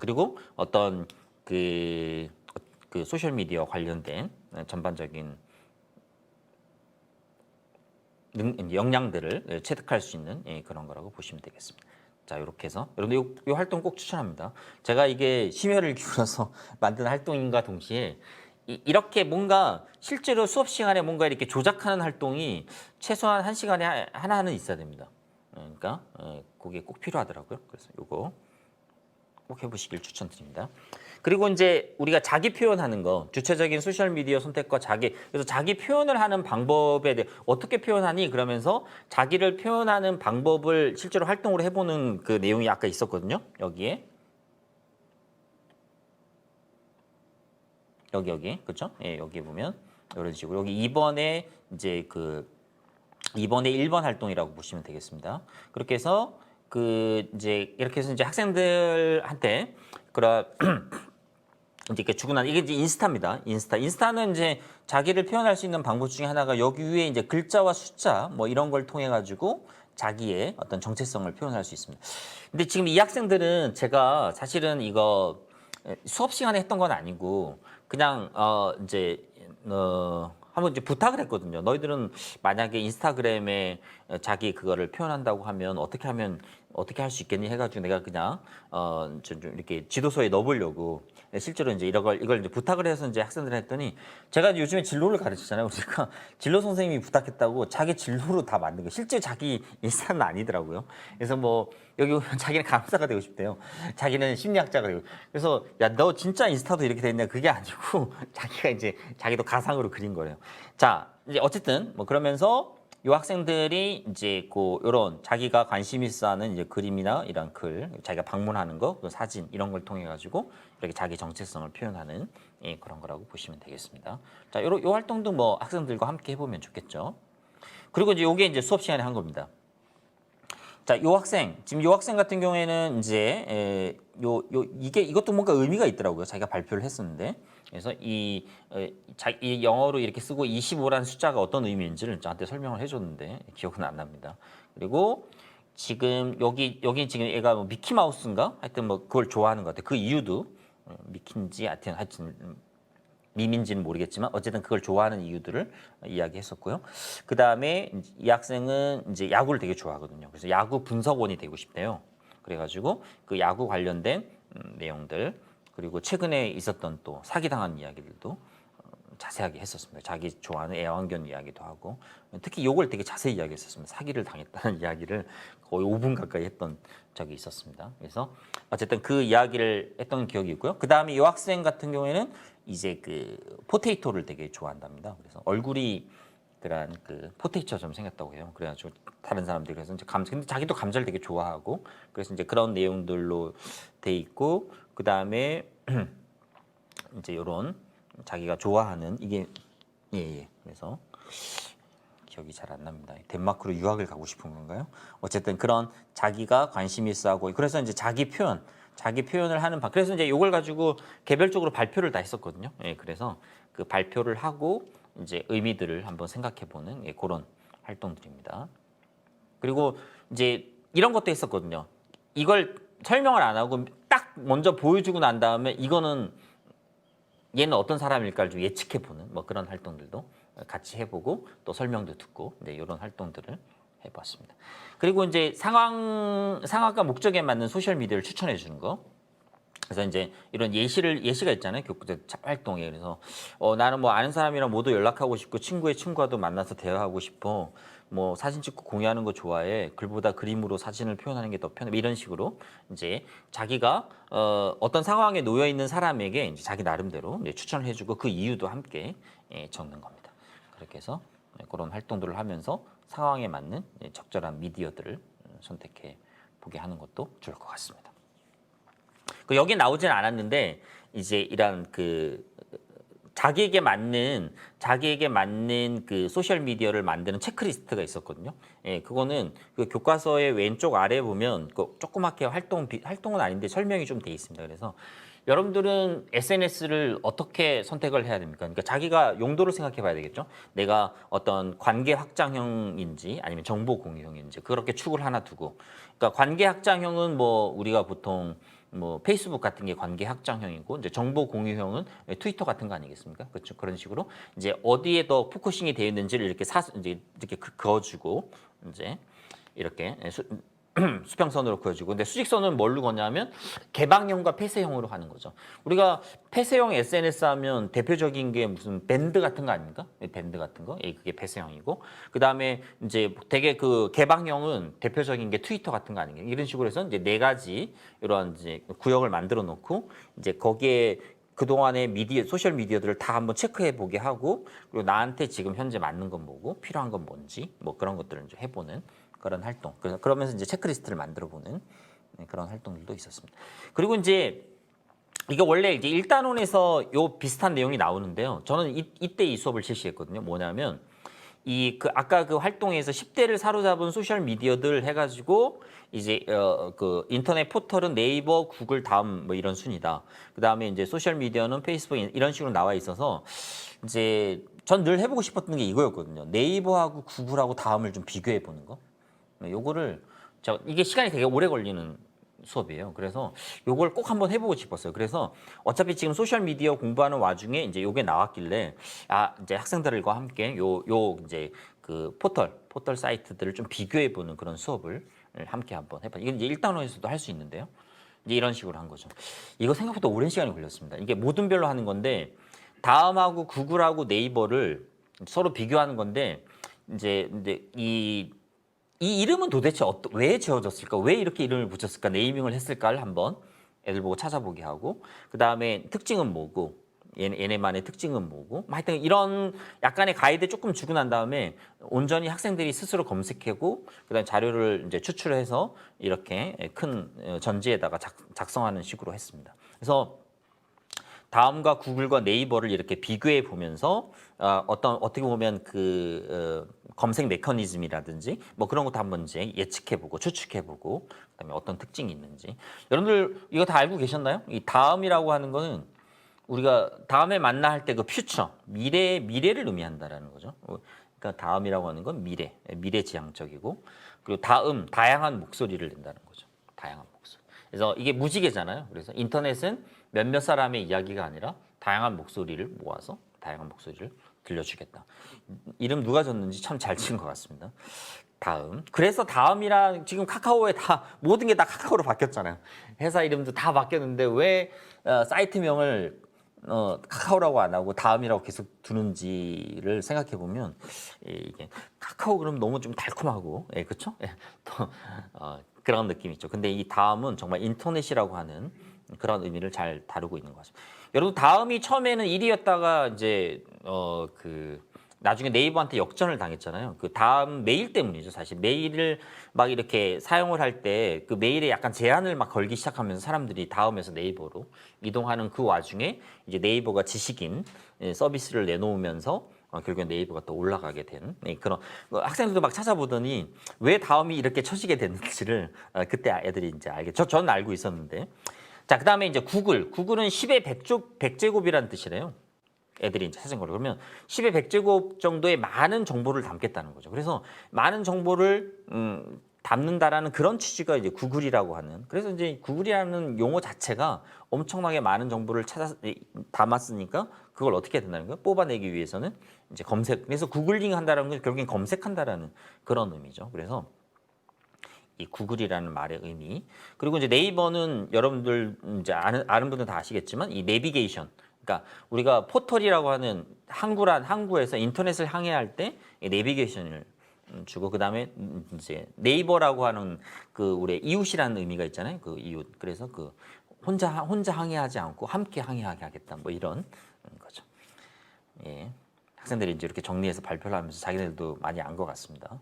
그리고 어떤 그 소셜 미디어 관련된 전반적인 역량들을 체득할 수 있는 그런 거라고 보시면 되겠습니다. 자, 이렇게 해서 여러분들 이 활동 꼭 추천합니다. 제가 이게 심혈을 기울여서 만든 활동인과 동시에 이렇게 뭔가 실제로 수업 시간에 뭔가 이렇게 조작하는 활동이 최소한 1시간에 하나는 있어야 됩니다. 그러니까 그게 꼭 필요하더라고요. 그래서 이거 꼭 해보시길 추천드립니다. 그리고 이제 우리가 자기 표현하는 거, 주체적인 소셜 미디어 선택과 그래서 자기 표현을 하는 방법에 대해 어떻게 표현하니? 그러면서 자기를 표현하는 방법을 실제로 활동으로 해보는 그 내용이 아까 있었거든요. 여기에. 여기, 그렇죠? 예, 여기 보면 이런 식으로 여기 2번에 이제 2번에 1번 활동이라고 보시면 되겠습니다. 그렇게 해서 이제 이렇게 해서 이제 학생들한테 그런 이제 이렇게 주고 난 이게 이제 인스타입니다. 인스타는 이제 자기를 표현할 수 있는 방법 중에 하나가 여기 위에 이제 글자와 숫자 뭐 이런 걸 통해 가지고 자기의 어떤 정체성을 표현할 수 있습니다. 근데 지금 이 학생들은 제가 사실은 이거 수업 시간에 했던 건 아니고 그냥 한번 이제 부탁을 했거든요. 너희들은 만약에 인스타그램에 자기 그거를 표현한다고 하면 어떻게 할 수 있겠니 해가지고 내가 그냥 좀 이렇게 지도서에 넣어보려고 실제로 이제 이걸 이제 부탁을 해서 이제 학생들 했더니 제가 요즘에 진로를 가르치잖아요. 그러니까 진로 선생님이 부탁했다고 자기 진로로 다 만든 거. 실제 자기 인스타는 아니더라고요. 그래서 뭐 여기 오면 자기는 강사가 되고 싶대요. 자기는 심리학자가 되고. 그래서 야 너 진짜 인스타도 이렇게 됐냐? 그게 아니고 자기가 이제 자기도 가상으로 그린 거래요. 자 이제 어쨌든 뭐 그러면서 이 학생들이 이제 이런 자기가 관심 있어 하는 이제 그림이나 이런 글, 자기가 방문하는 거, 그 사진 이런 걸 통해 가지고 이렇게 자기 정체성을 표현하는 그런 거라고 보시면 되겠습니다. 자, 요 활동도 뭐 학생들과 함께 해보면 좋겠죠. 그리고 이제 요게 이제 수업 시간에 한 겁니다. 자, 지금 요 학생 같은 경우에는 이제 이것도 뭔가 의미가 있더라고요. 자기가 발표를 했었는데. 그래서 이 영어로 이렇게 쓰고 25라는 숫자가 어떤 의미인지를 저한테 설명을 해줬는데 기억은 안 납니다. 그리고 지금 여기 지금 얘가 뭐 미키 마우스인가? 하여튼 뭐 그걸 좋아하는 것 같아요. 그 이유도 미키인지 하여튼 밈인지는 모르겠지만 어쨌든 그걸 좋아하는 이유들을 이야기했었고요. 그 다음에 이 학생은 이제 야구를 되게 좋아하거든요. 그래서 야구 분석원이 되고 싶대요. 그래가지고 그 야구 관련된 내용들 그리고 최근에 있었던 또 사기당한 이야기들도 자세하게 했었습니다. 자기 좋아하는 애완견 이야기도 하고 특히 요걸 되게 자세히 이야기했었습니다. 사기를 당했다는 이야기를 거의 5분 가까이 했던 적이 있었습니다. 그래서 어쨌든 그 이야기를 했던 기억이 있고요. 그 다음에 이 학생 같은 경우에는 이제 그 포테이토를 되게 좋아한답니다. 그래서 얼굴이 그런 포테이토처럼 생겼다고 해요. 그래가지고 다른 사람들이 그래서 이제 근데 자기도 감자를 되게 좋아하고 그래서 이제 그런 내용들로 돼 있고 그 다음에 이제 이런 자기가 좋아하는 이게 그래서 기억이 잘 안 납니다. 덴마크로 유학을 가고 싶은 건가요? 어쨌든 그런 자기가 관심 있어 하고 그래서 이제 자기 표현을 하는 그래서 이제 이걸 가지고 개별적으로 발표를 다 했었거든요. 그래서 그 발표를 하고 이제 의미들을 한번 생각해 보는 그런 활동들입니다. 그리고 이제 이런 것도 했었거든요. 이걸 설명을 안 하고 딱 먼저 보여주고 난 다음에 이거는 얘는 어떤 사람일까를 좀 예측해보는 뭐 그런 활동들도 같이 해보고 또 설명도 듣고 이제 이런 활동들을 해봤습니다. 그리고 이제 상황과 목적에 맞는 소셜 미디어를 추천해 주는 거. 그래서 이제 이런 예시가 있잖아요. 교육부대 활동에. 그래서 나는 뭐 아는 사람이랑 모두 연락하고 싶고 친구의 친구와도 만나서 대화하고 싶어. 뭐 사진 찍고 공유하는 거 좋아해. 글보다 그림으로 사진을 표현하는 게 더 편해. 이런 식으로 이제 자기가 어떤 상황에 놓여 있는 사람에게 이제 자기 나름대로 이제 추천을 해주고 그 이유도 함께 적는 겁니다. 그렇게 해서 그런 활동들을 하면서 상황에 맞는 적절한 미디어들을 선택해 보게 하는 것도 좋을 것 같습니다. 여기 나오진 않았는데 이제 이런 자기에게 맞는 그 소셜 미디어를 만드는 체크리스트가 있었거든요. 그거는 그 교과서의 왼쪽 아래 보면 조그맣게 활동은 아닌데 설명이 좀 돼 있습니다. 그래서 여러분들은 SNS를 어떻게 선택을 해야 됩니까? 그러니까 자기가 용도를 생각해 봐야 되겠죠. 내가 어떤 관계 확장형인지 아니면 정보 공유형인지 그렇게 축을 하나 두고 그러니까 관계 확장형은 뭐 우리가 보통 뭐 페이스북 같은 게 관계 확장형이고 이제 정보 공유형은 트위터 같은 거 아니겠습니까? 그렇죠. 그런 식으로 이제 어디에 더 포커싱이 되어 있는지를 이렇게 이제 이렇게 그어주고 이제 이렇게 수평선으로 그어지고 근데 수직선은 뭘로 거냐면 개방형과 폐쇄형으로 하는 거죠. 우리가 폐쇄형 SNS 하면 대표적인 게 무슨 밴드 같은 거 아닙니까? 밴드 같은 거. 예, 그게 폐쇄형이고 그다음에 이제 되게 그 개방형은 대표적인 게 트위터 같은 거 아닌가? 이런 식으로 해서 이제 네 가지 이런 이제 구역을 만들어 놓고 이제 거기에 그동안의 미디어, 소셜 미디어들을 다 한번 체크해 보게 하고 그리고 나한테 지금 현재 맞는 건 뭐고 필요한 건 뭔지 뭐 그런 것들을 이제 해보는 그런 활동. 그러면서 이제 체크리스트를 만들어 보는 그런 활동들도 있었습니다. 그리고 이제 이게 원래 이제 1단원에서 요 비슷한 내용이 나오는데요. 저는 이때 이 수업을 실시했거든요. 뭐냐면 이 그 아까 그 활동에서 10대를 사로잡은 소셜 미디어들 해가지고 이제 그 인터넷 포털은 네이버, 구글 다음 뭐 이런 순위다. 그 다음에 이제 소셜 미디어는 페이스북 이런 식으로 나와 있어서 이제 전 늘 해보고 싶었던 게 이거였거든요. 네이버하고 구글하고 다음을 좀 비교해 보는 거. 요거를 이게 시간이 되게 오래 걸리는 수업이에요. 그래서 요걸 꼭 한번 해보고 싶었어요. 그래서 어차피 지금 소셜 미디어 공부하는 와중에 이제 요게 나왔길래 이제 학생들과 함께 요 이제 그 포털 사이트들을 좀 비교해 보는 그런 수업을 함께 한번 해봐. 이건 이제 1단원에서도 할 수 있는데요. 이제 이런 식으로 한 거죠. 이거 생각보다 오랜 시간이 걸렸습니다. 이게 모든별로 하는 건데 다음하고 구글하고 네이버를 서로 비교하는 건데 이제 이 이름은 도대체 왜 지어졌을까? 왜 이렇게 이름을 붙였을까? 네이밍을 했을까를 한번 애들 보고 찾아보게 하고 그 다음에 특징은 뭐고 얘네만의 특징은 뭐고 하여튼 이런 약간의 가이드 조금 주고 난 다음에 온전히 학생들이 스스로 검색하고 그다음 자료를 이제 추출해서 이렇게 큰 전지에다가 작성하는 식으로 했습니다. 그래서 다음과 구글과 네이버를 이렇게 비교해 보면서 어떻게 보면 그 검색 메커니즘이라든지 뭐 그런 것도 한번 이제 예측해보고 추측해보고 그다음에 어떤 특징이 있는지 여러분들 이거 다 알고 계셨나요? 이 다음이라고 하는 거는 우리가 다음에 만나 할 때 그 퓨처 미래를 의미한다라는 거죠. 그러니까 다음이라고 하는 건 미래지향적이고 그리고 다양한 목소리를 낸다는 거죠. 다양한 목소리. 그래서 이게 무지개잖아요. 그래서 인터넷은 몇몇 사람의 이야기가 아니라 다양한 목소리를 모아서 다양한 목소리를 들려주겠다. 이름 누가 줬는지 참 잘 지은 것 같습니다. 다음. 그래서 다음이랑 지금 카카오에 다 모든 게 다 카카오로 바뀌었잖아요. 회사 이름도 다 바뀌었는데 왜 사이트명을 카카오라고 안 하고 다음이라고 계속 두는지를 생각해 보면 이게 카카오 그럼 너무 좀 달콤하고 그렇죠? 또 그런 느낌이 있죠. 근데 이 다음은 정말 인터넷이라고 하는 그런 의미를 잘 다루고 있는 것 같습니다. 여러분 다음이 처음에는 1위였다가 이제 나중에 네이버한테 역전을 당했잖아요. 그 다음 메일 때문이죠. 사실 메일을 막 이렇게 사용을 할 때 그 메일에 약간 제한을 막 걸기 시작하면서 사람들이 다음에서 네이버로 이동하는 그 와중에 이제 네이버가 지식인 서비스를 내놓으면서 결국엔 네이버가 또 올라가게 된 그런 학생들도 막 찾아보더니 왜 다음이 이렇게 처지게 됐는지를 그때 애들이 이제 알겠죠. 저는 알고 있었는데. 자, 그다음에 이제 구글은 10의 100제곱이라는 뜻이래요. 애들이 이제 찾은 거로 그러면 10의 100제곱 정도의 많은 정보를 담겠다는 거죠. 그래서 많은 정보를 담는다라는 그런 취지가 이제 구글이라고 하는. 그래서 이제 구글이라는 용어 자체가 엄청나게 많은 정보를 담았으니까 그걸 어떻게 해야 된다는 거예요? 뽑아내기 위해서는 이제 검색. 그래서 구글링 한다는 건 결국엔 검색한다라는 그런 의미죠. 그래서 이 구글이라는 말의 의미. 그리고 이제 네이버는 여러분들 이제 아는 분들은 다 아시겠지만 이 내비게이션. 그러니까 우리가 포털이라고 하는 항구에서 인터넷을 항해할 때 내비게이션을 주고 그다음에 이제 네이버라고 하는 그 우리 이웃이라는 의미가 있잖아요. 그 이웃. 그래서 그 혼자 항해하지 않고 함께 항해하게 하겠다. 뭐 이런 거죠. 예. 학생들이 이제 이렇게 정리해서 발표를 하면서 자기들도 많이 안 것 같습니다.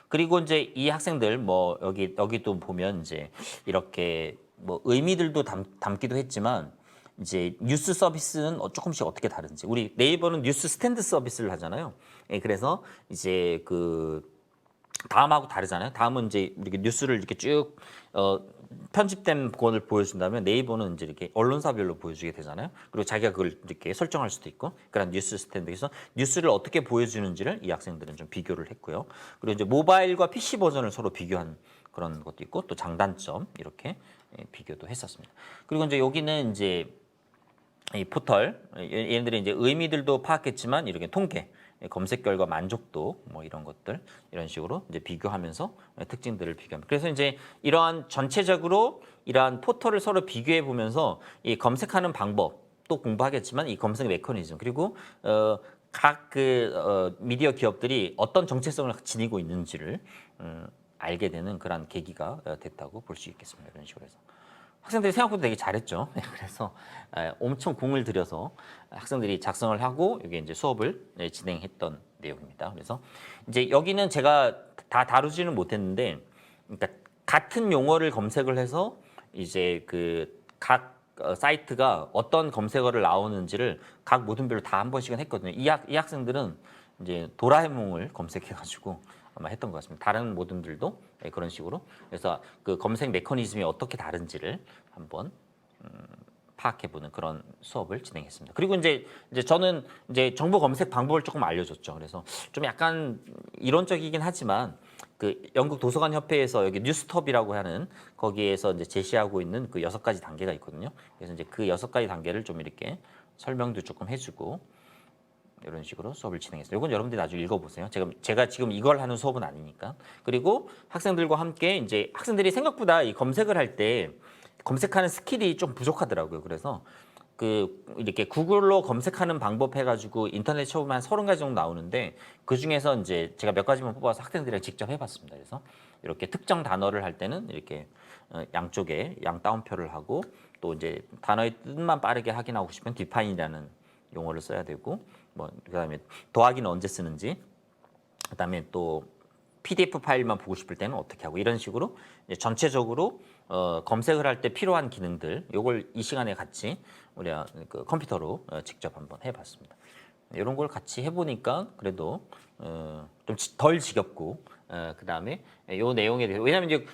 그리고 이제 이 학생들 뭐 여기도 보면 이제 이렇게 뭐 의미들도 담기도 했지만 이제 뉴스 서비스는 조금씩 어떻게 다른지. 우리 네이버는 뉴스 스탠드 서비스를 하잖아요. 예, 그래서 이제 그 다음하고 다르잖아요. 다음은 이제 우리 뉴스를 이렇게 쭉 편집된 것을 보여준다면 네이버는 이제 이렇게 언론사별로 보여주게 되잖아요. 그리고 자기가 그걸 이렇게 설정할 수도 있고 그런 뉴스 스탠드에서 뉴스를 어떻게 보여주는지를 이 학생들은 좀 비교를 했고요. 그리고 이제 모바일과 PC 버전을 서로 비교한 그런 것도 있고 또 장단점 이렇게 비교도 했었습니다. 그리고 이제 여기는 이제 이 포털 얘네들이 이제 의미들도 파악했지만 이렇게 통계 검색 결과 만족도 뭐 이런 것들 이런 식으로 이제 비교하면서 특징들을 비교합니다. 그래서 이제 이러한 전체적으로 이러한 포털을 서로 비교해 보면서 이 검색하는 방법도 공부하겠지만 이 검색 메커니즘 그리고 각 미디어 기업들이 어떤 정체성을 지니고 있는지를 알게 되는 그런 계기가 됐다고 볼 수 있겠습니다. 이런 식으로 해서. 학생들이 생각보다 되게 잘했죠. 그래서 엄청 공을 들여서 학생들이 작성을 하고 이게 이제 수업을 진행했던 내용입니다. 그래서 이제 여기는 제가 다 다루지는 못했는데, 그러니까 같은 용어를 검색을 해서 이제 그 각 사이트가 어떤 검색어를 나오는지를 각 모둠별로 다 한 번씩은 했거든요. 이 학생들은 이제 도라에몽을 검색해가지고 아마 했던 것 같습니다. 다른 모둠들도 그런 식으로. 그래서 그 검색 메커니즘이 어떻게 다른지를 한번 파악해보는 그런 수업을 진행했습니다. 그리고 이제 저는 이제 정보 검색 방법을 조금 알려줬죠. 그래서 좀 약간 이론적이긴 하지만 그 영국 도서관 협회에서 여기 뉴스톱이라고 하는 거기에서 이제 제시하고 있는 그 6가지 단계가 있거든요. 그래서 이제 그 6가지 단계를 좀 이렇게 설명도 조금 해주고 이런 식으로 수업을 진행했어요. 이건 여러분들이 나중에 읽어보세요. 제가 지금 이걸 하는 수업은 아니니까. 그리고 학생들과 함께 이제 학생들이 생각보다 이 검색을 할 때 검색하는 스킬이 좀 부족하더라고요. 그래서 그 이렇게 구글로 검색하는 방법 해가지고 인터넷 쳐보면 한 30가지 정도 나오는데 그 중에서 이제 제가 몇 가지만 뽑아서 학생들이랑 직접 해봤습니다. 그래서 이렇게 특정 단어를 할 때는 이렇게 양쪽에 양 따옴표를 하고 또 이제 단어의 뜻만 빠르게 확인하고 싶으면 디파인이라는 용어를 써야 되고 뭐 그다음에 더하기는 언제 쓰는지 그다음에 또 PDF 파일만 보고 싶을 때는 어떻게 하고 이런 식으로 이제 전체적으로 검색을 할 때 필요한 기능들 요걸 이 시간에 같이 우리가 그 컴퓨터로 직접 한번 해봤습니다. 이런 걸 같이 해보니까 그래도 좀 덜 지겹고 그다음에 요 내용에 대해서 왜냐하면 이제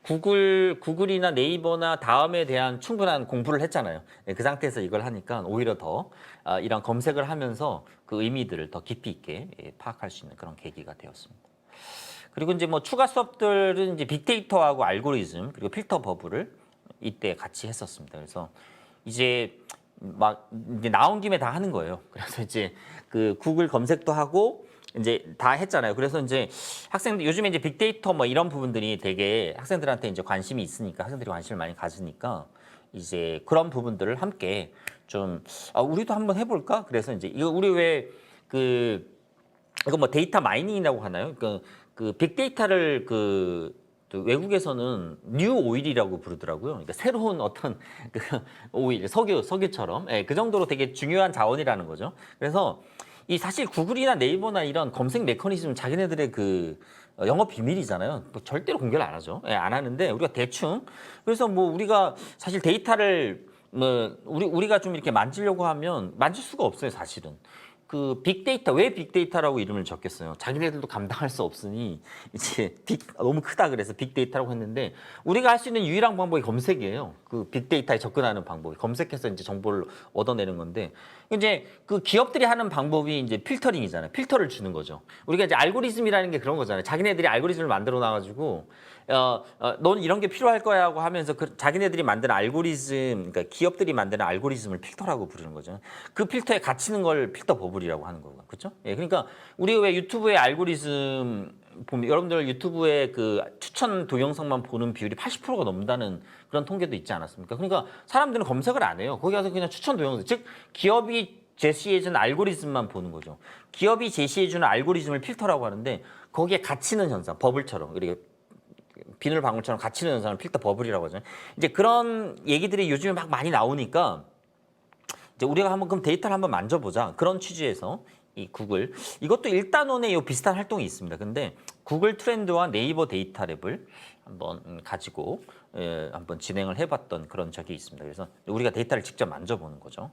구글이나 네이버나 다음에 대한 충분한 공부를 했잖아요. 그 상태에서 이걸 하니까 오히려 더 이런 검색을 하면서 그 의미들을 더 깊이 있게 파악할 수 있는 그런 계기가 되었습니다. 그리고 이제 뭐 추가 수업들은 이제 빅데이터하고 알고리즘 그리고 필터 버블을 이때 같이 했었습니다. 그래서 이제 막 이제 나온 김에 다 하는 거예요. 그래서 이제 그 구글 검색도 하고 이제 다 했잖아요. 그래서 이제 학생들 요즘에 이제 빅데이터 뭐 이런 부분들이 되게 학생들한테 이제 관심이 있으니까 학생들이 관심을 많이 가지니까 이제 그런 부분들을 함께 좀 우리도 한번 해볼까? 그래서 이제 이거 우리 왜 이거 뭐 데이터 마이닝이라고 하나요? 그 빅데이터를 외국에서는 뉴 오일이라고 부르더라고요. 그러니까 새로운 어떤 그 오일, 석유처럼 그 정도로 되게 중요한 자원이라는 거죠. 그래서 이 사실 구글이나 네이버나 이런 검색 메커니즘 자기네들의 그 영업 비밀이잖아요. 뭐 절대로 공개를 안 하죠. 안 하는데 우리가 대충 그래서 뭐 우리가 사실 데이터를 뭐 우리가 좀 이렇게 만지려고 하면 만질 수가 없어요, 사실은. 그 빅데이터 왜 빅데이터라고 이름을 적겠어요. 자기네들도 감당할 수 없으니 이제 너무 크다 그래서 빅데이터라고 했는데 우리가 할 수 있는 유일한 방법이 검색이에요. 그 빅데이터에 접근하는 방법이 검색해서 이제 정보를 얻어내는 건데 이제 그 기업들이 하는 방법이 이제 필터링이잖아요. 필터를 주는 거죠. 우리가 이제 알고리즘이라는 게 그런 거잖아요. 자기네들이 알고리즘을 만들어 놔가지고 넌 이런 게 필요할 거야 하고 하면서 자기네들이 만드는 알고리즘, 그러니까 기업들이 만드는 알고리즘을 필터라고 부르는 거죠. 그 필터에 갇히는 걸 필터 버블이라고 하는 거고, 그렇죠? 예, 그러니까 우리 왜 유튜브의 알고리즘 보면 여러분들 유튜브의 그 추천 동영상만 보는 비율이 80%가 넘는다는 그런 통계도 있지 않았습니까? 그러니까 사람들은 검색을 안 해요. 거기 가서 그냥 추천 동영상, 즉 기업이 제시해주는 알고리즘만 보는 거죠. 기업이 제시해주는 알고리즘을 필터라고 하는데 거기에 갇히는 현상, 버블처럼 그리고 비늘방울처럼 갇히는 현상을 필터 버블이라고 하잖아요. 이제 그런 얘기들이 요즘에 막 많이 나오니까 이제 우리가 한번 그럼 데이터를 한번 만져보자. 그런 취지에서 이 구글 이것도 일단원에 요 비슷한 활동이 있습니다. 근데 구글 트렌드와 네이버 데이터 랩을 한번 가지고 한번 진행을 해봤던 그런 적이 있습니다. 그래서 우리가 데이터를 직접 만져보는 거죠.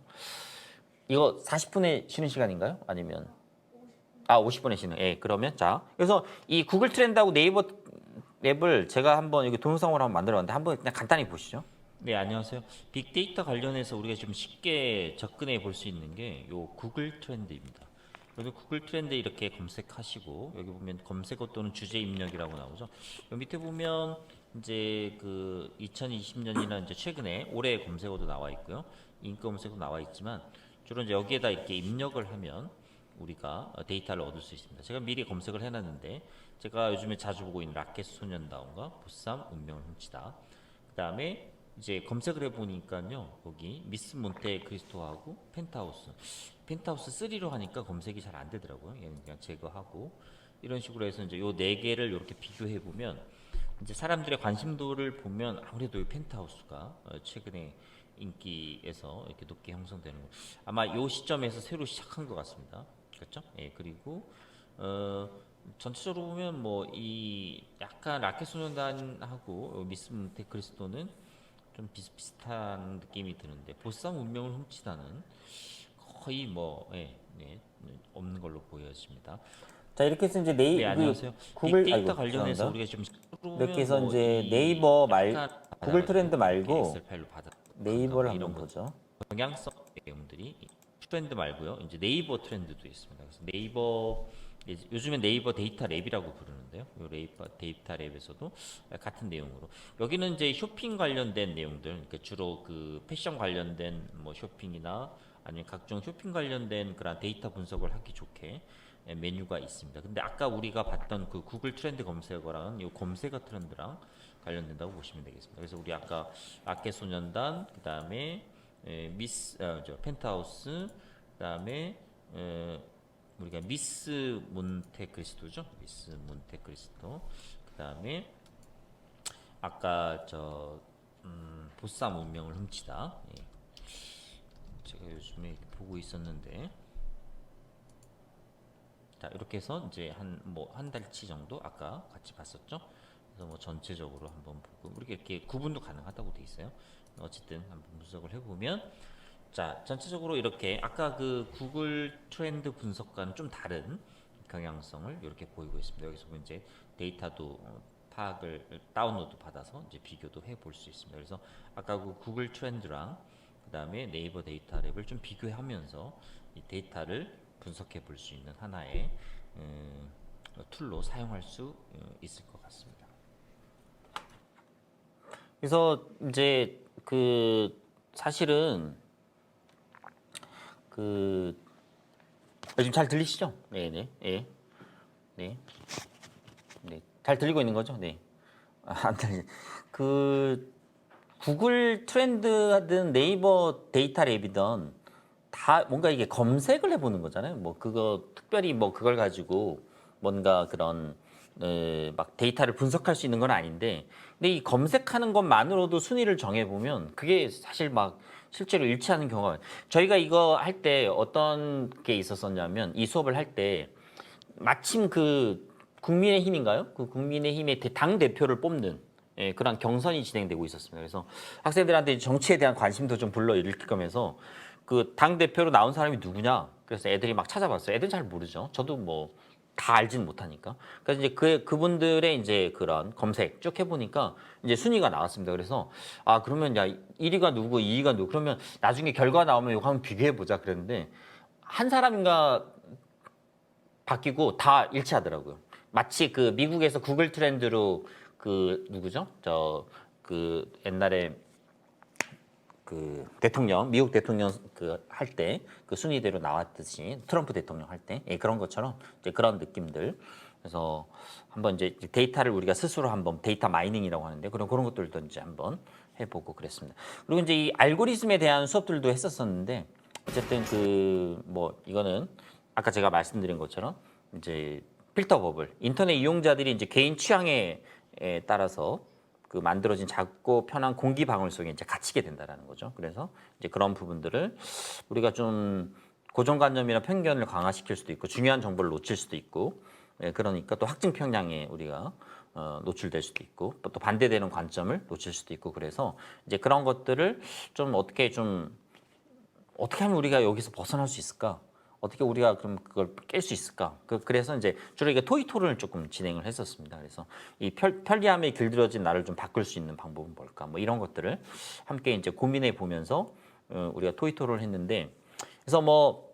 이거 40분의 쉬는 시간인가요? 아니면 50분의 쉬는. 예, 그러면 자, 그래서 이 구글 트렌드하고 네이버 랩을 제가 한번 여기 동영상으로 한번 만들어봤는데 한번 그냥 간단히 보시죠. 네, 안녕하세요. 빅데이터 관련해서 우리가 좀 쉽게 접근해 볼 수 있는 게 요 구글 트렌드입니다. 여기 구글 트렌드 이렇게 검색하시고 여기 보면 검색어 또는 주제 입력이라고 나오죠. 여기 밑에 보면 이제 그 2020년이나 이제 최근에 올해 검색어도 나와 있고요. 인기 검색어도 나와 있지만 주로 이제 여기에다 이렇게 입력을 하면 우리가 데이터를 얻을 수 있습니다. 제가 미리 검색을 해놨는데 제가 요즘에 자주 보고 있는 라켓 소년다운과 보쌈 운명을 훔치다. 그 다음에 이제 검색을 해보니까요, 거기 미스 몬테 크리스토하고 펜트하우스 3로 하니까 검색이 잘 안 되더라고요. 얘는 그냥 제거하고 이런 식으로 해서 이제 요 네 개를 이렇게 비교해 보면 이제 사람들의 관심도를 보면 아무래도 이 펜트하우스가 최근에 인기에서 이렇게 높게 형성되는 거. 아마 요 시점에서 새로 시작한 것 같습니다. 그렇죠? 예, 그리고 전체적으로 보면 뭐 이 약간 라켓 소년단하고 미스 몬테크리스토는 좀 비슷비슷한 느낌이 드는데 보쌈 운명을 훔치다는 거의 뭐 없는 걸로 보여집니다. 자, 이렇게 해서 이제 네, 안녕하세요. 구글 빅데이터 관련해서 죄송합니다. 우리가 좀 이렇게 해서 뭐 이제 이 네이버 약간 구글 트렌드 이렇게 말고 엑셀 파일로 받아 네이버를 이런 한번 것 보죠. 영향성 내용들이 트렌드 말고요. 이제 네이버 트렌드도 있습니다. 그래서 네이버 요즘엔 네이버 데이터 랩이라고 부르는데요. 요 네이버 데이터 랩에서도 같은 내용으로 여기는 이제 쇼핑 관련된 내용들, 그러니까 주로 그 패션 관련된 뭐 쇼핑이나 아니면 각종 쇼핑 관련된 그런 데이터 분석을 하기 좋게 메뉴가 있습니다. 근데 아까 우리가 봤던 그 구글 트렌드 검색어랑 이 검색어 트렌드랑 관련된다고 보시면 되겠습니다. 그래서 우리 아까 아케 소년단, 그 다음에 펜트하우스, 그 다음에 우리가 미스 몬테크리스토죠. 미스 몬테크리스토. 그 다음에 아까 보쌈 운명을 훔치다. 예. 제가 요즘에 보고 있었는데. 자, 이렇게 해서 이제 한 달치 정도 아까 같이 봤었죠. 그래서 뭐 전체적으로 한번 보고 우리가 이렇게 구분도 가능하다고 돼 있어요. 어쨌든 한번 분석을 해보면 자, 전체적으로 이렇게 아까 그 구글 트렌드 분석과는 좀 다른 경향성을 이렇게 보이고 있습니다. 여기서 보면 이제 데이터도 파악을 다운로드 받아서 이제 비교도 해볼 수 있습니다. 그래서 아까 그 구글 트렌드랑 그 다음에 네이버 데이터 랩을 좀 비교하면서 이 데이터를 분석해 볼 수 있는 하나의 툴로 사용할 수 있을 것 같습니다. 그래서 이제 그 사실은 그 지금 잘 들리시죠? 네네. 예. 네. 네. 잘 들리고 있는 거죠? 네. 안 들리. 그 구글 트렌드든 네이버 데이터 랩이든 다 뭔가 이게 검색을 해보는 거잖아요. 뭐 그거 특별히 뭐 그걸 가지고 뭔가 그런 막 데이터를 분석할 수 있는 건 아닌데, 근데 이 검색하는 것만으로도 순위를 정해 보면 그게 사실 막 실제로 일치하는 경우가 많아요. 저희가 이거 할 때 어떤 게 있었었냐면 이 수업을 할 때 마침 그 국민의힘인가요? 그 국민의힘의 당 대표를 뽑는 그런 경선이 진행되고 있었습니다. 그래서 학생들한테 정치에 대한 관심도 좀 불러일으킬 거면서 그 당 대표로 나온 사람이 누구냐? 그래서 애들이 막 찾아봤어요. 애들 잘 모르죠. 저도 뭐 다 알진 못하니까. 그래서 이제 그분들의 이제 그런 검색 쭉 해보니까 이제 순위가 나왔습니다. 그래서 아 그러면 야 1위가 누구, 2위가 누구? 그러면 나중에 결과 나오면 이거 한번 비교해 보자 그랬는데 한 사람인가 바뀌고 다 일치하더라고요. 마치 그 미국에서 구글 트렌드로 그 누구죠? 그 옛날에 그 대통령, 미국 대통령 그 할 때 그 순위대로 나왔듯이 트럼프 대통령 할 때 그런 것처럼 이제 그런 느낌들. 그래서 한번 이제 데이터를 우리가 스스로 한번 데이터 마이닝이라고 하는데 그런 것들도 이제 한번 해보고 그랬습니다. 그리고 이제 이 알고리즘에 대한 수업들도 했었었는데 어쨌든 그 뭐 이거는 아까 제가 말씀드린 것처럼 이제 필터 버블, 인터넷 이용자들이 이제 개인 취향에 따라서 그 만들어진 작고 편한 공기 방울 속에 이제 갇히게 된다라는 거죠. 그래서 이제 그런 부분들을 우리가 좀 고정관념이나 편견을 강화시킬 수도 있고 중요한 정보를 놓칠 수도 있고 그러니까 또 확증 편향에 우리가 노출될 수도 있고 또 반대되는 관점을 놓칠 수도 있고 그래서 이제 그런 것들을 좀 어떻게 하면 우리가 여기서 벗어날 수 있을까? 어떻게 우리가 그럼 그걸 깰 수 있을까? 그래서 이제 주로 이게 토의 토론을 조금 진행을 했었습니다. 그래서 이 편리함에 길들여진 나를 좀 바꿀 수 있는 방법은 뭘까? 뭐 이런 것들을 함께 이제 고민해 보면서 우리가 토의 토론을 했는데, 그래서 뭐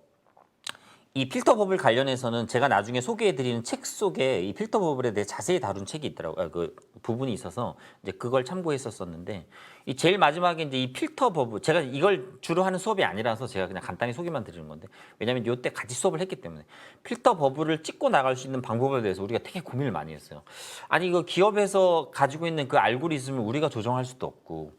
이 필터 버블 관련해서는 제가 나중에 소개해드리는 책 속에 이 필터 버블에 대해 자세히 다룬 책이 있더라고요. 그 부분이 있어서 이제 그걸 참고했었었는데 이 제일 마지막에 이제 이 필터 버블 제가 이걸 주로 하는 수업이 아니라서 제가 그냥 간단히 소개만 드리는 건데 왜냐하면 이때 같이 수업을 했기 때문에 필터 버블을 찍고 나갈 수 있는 방법에 대해서 우리가 되게 고민을 많이 했어요. 아니 이거 기업에서 가지고 있는 그 알고리즘을 우리가 조정할 수도 없고.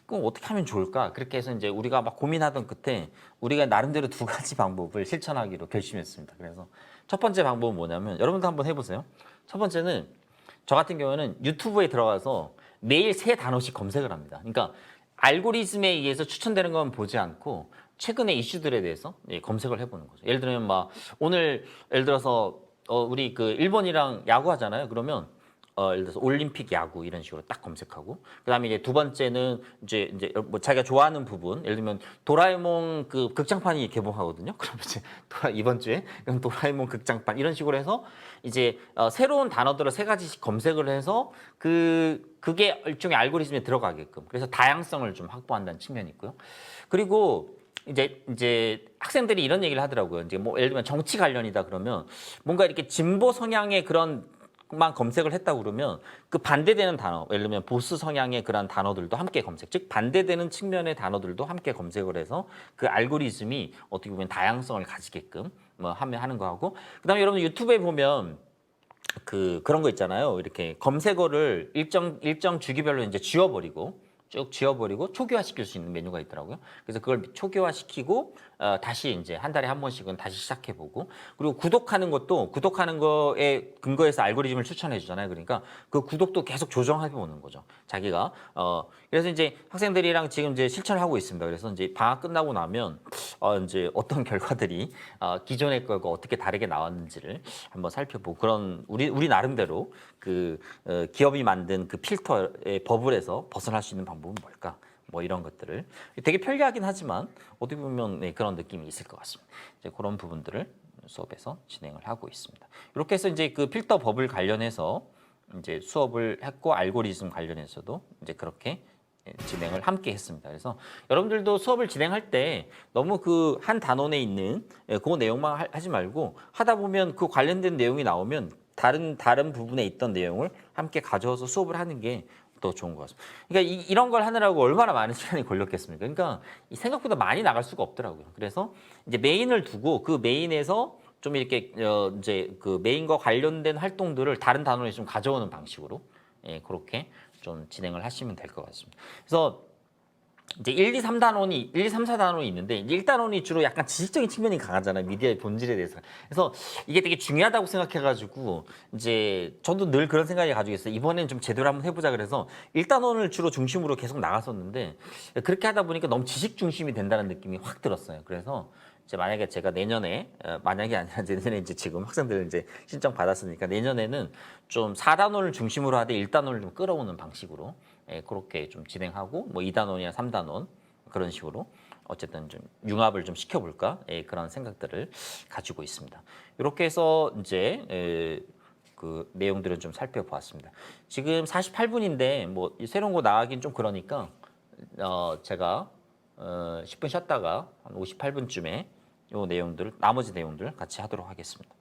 그럼 어떻게 하면 좋을까? 그렇게 해서 이제 우리가 막 고민하던 끝에 우리가 나름대로 두 가지 방법을 실천하기로 결심했습니다. 그래서 첫 번째 방법은 뭐냐면 여러분도 한번 해보세요. 첫 번째는 저 같은 경우는 유튜브에 들어가서 매일 세 단어씩 검색을 합니다. 그러니까 알고리즘에 의해서 추천되는 건 보지 않고 최근의 이슈들에 대해서 검색을 해보는 거죠. 예를 들면 막 오늘 예를 들어서 우리 그 일본이랑 야구하잖아요. 그러면 예를 들어서 올림픽 야구 이런 식으로 딱 검색하고 그다음에 이제 두 번째는 이제 뭐 자기가 좋아하는 부분 예를 들면 도라에몽 그 극장판이 개봉하거든요. 그럼 이제 이번 주에 그럼 도라에몽 극장판 이런 식으로 해서 이제 새로운 단어들을 세 가지씩 검색을 해서 그게 일종의 알고리즘에 들어가게끔 그래서 다양성을 좀 확보한다는 측면이 있고요. 그리고 이제 학생들이 이런 얘기를 하더라고요. 이제 뭐 예를 들면 정치 관련이다 그러면 뭔가 이렇게 진보 성향의 그런 만 검색을 했다고 그러면 그 반대되는 단어, 예를 들면 보수 성향의 그런 단어들도 함께 검색, 즉 반대되는 측면의 단어들도 함께 검색을 해서 그 알고리즘이 어떻게 보면 다양성을 가지게끔 뭐 하는 거하고 그다음에 여러분 유튜브에 보면 그런 거 있잖아요. 이렇게 검색어를 일정 주기별로 이제 지워버리고 쭉 지워버리고 초기화시킬 수 있는 메뉴가 있더라고요. 그래서 그걸 초기화시키고 다시 이제 한 달에 한 번씩은 다시 시작해보고 그리고 구독하는 것도 구독하는 거에 근거해서 알고리즘을 추천해 주잖아요. 그러니까 그 구독도 계속 조정해 보는 거죠. 자기가 그래서 이제 학생들이랑 지금 이제 실천을 하고 있습니다. 그래서 이제 방학 끝나고 나면 이제 어떤 결과들이 기존의 거가 어떻게 다르게 나왔는지를 한번 살펴보고 그런 우리 나름대로 기업이 만든 그 필터의 버블에서 벗어날 수 있는 방법은 뭘까? 뭐 이런 것들을 되게 편리하긴 하지만 어떻게 보면 그런 느낌이 있을 것 같습니다. 이제 그런 부분들을 수업에서 진행을 하고 있습니다. 이렇게 해서 이제 그 필터 버블 관련해서 이제 수업을 했고 알고리즘 관련해서도 이제 그렇게 진행을 함께 했습니다. 그래서 여러분들도 수업을 진행할 때 너무 그 한 단원에 있는 그 내용만 하지 말고 하다 보면 그 관련된 내용이 나오면 다른 부분에 있던 내용을 함께 가져와서 수업을 하는 게 더 좋은 것 같습니다. 그러니까 이런 걸 하느라고 얼마나 많은 시간이 걸렸겠습니까? 그러니까 생각보다 많이 나갈 수가 없더라고요. 그래서 이제 메인을 두고 그 메인에서 좀 이렇게 이제 그 메인과 관련된 활동들을 다른 단원에 좀 가져오는 방식으로 그렇게 좀 진행을 하시면 될 것 같습니다. 그래서 이제 1, 2, 3단원이 1, 2, 3, 4단원이 있는데 이제 1단원이 주로 약간 지식적인 측면이 강하잖아요. 미디어의 본질에 대해서. 그래서 이게 되게 중요하다고 생각해가지고 이제 저도 늘 그런 생각이 가지고 있어요. 이번엔 좀 제대로 한번 해보자 그래서 1단원을 주로 중심으로 계속 나갔었는데 그렇게 하다 보니까 너무 지식 중심이 된다는 느낌이 확 들었어요. 그래서 이제 만약에 제가 내년에 만약이 아니라 내년에 이제 지금 학생들 이제 신청 받았으니까 내년에는 좀 4단원을 중심으로 하되 1단원을 좀 끌어오는 방식으로 그렇게 좀 진행하고 뭐 2단원이나 3단원 그런 식으로 어쨌든 좀 융합을 좀 시켜볼까 그런 생각들을 가지고 있습니다. 이렇게 해서 이제 그 내용들을 좀 살펴보았습니다. 지금 48분인데 뭐 새로운 거 나가긴 좀 그러니까 제가 10분 쉬었다가 한 58분쯤에 요 내용들 나머지 내용들 같이 하도록 하겠습니다.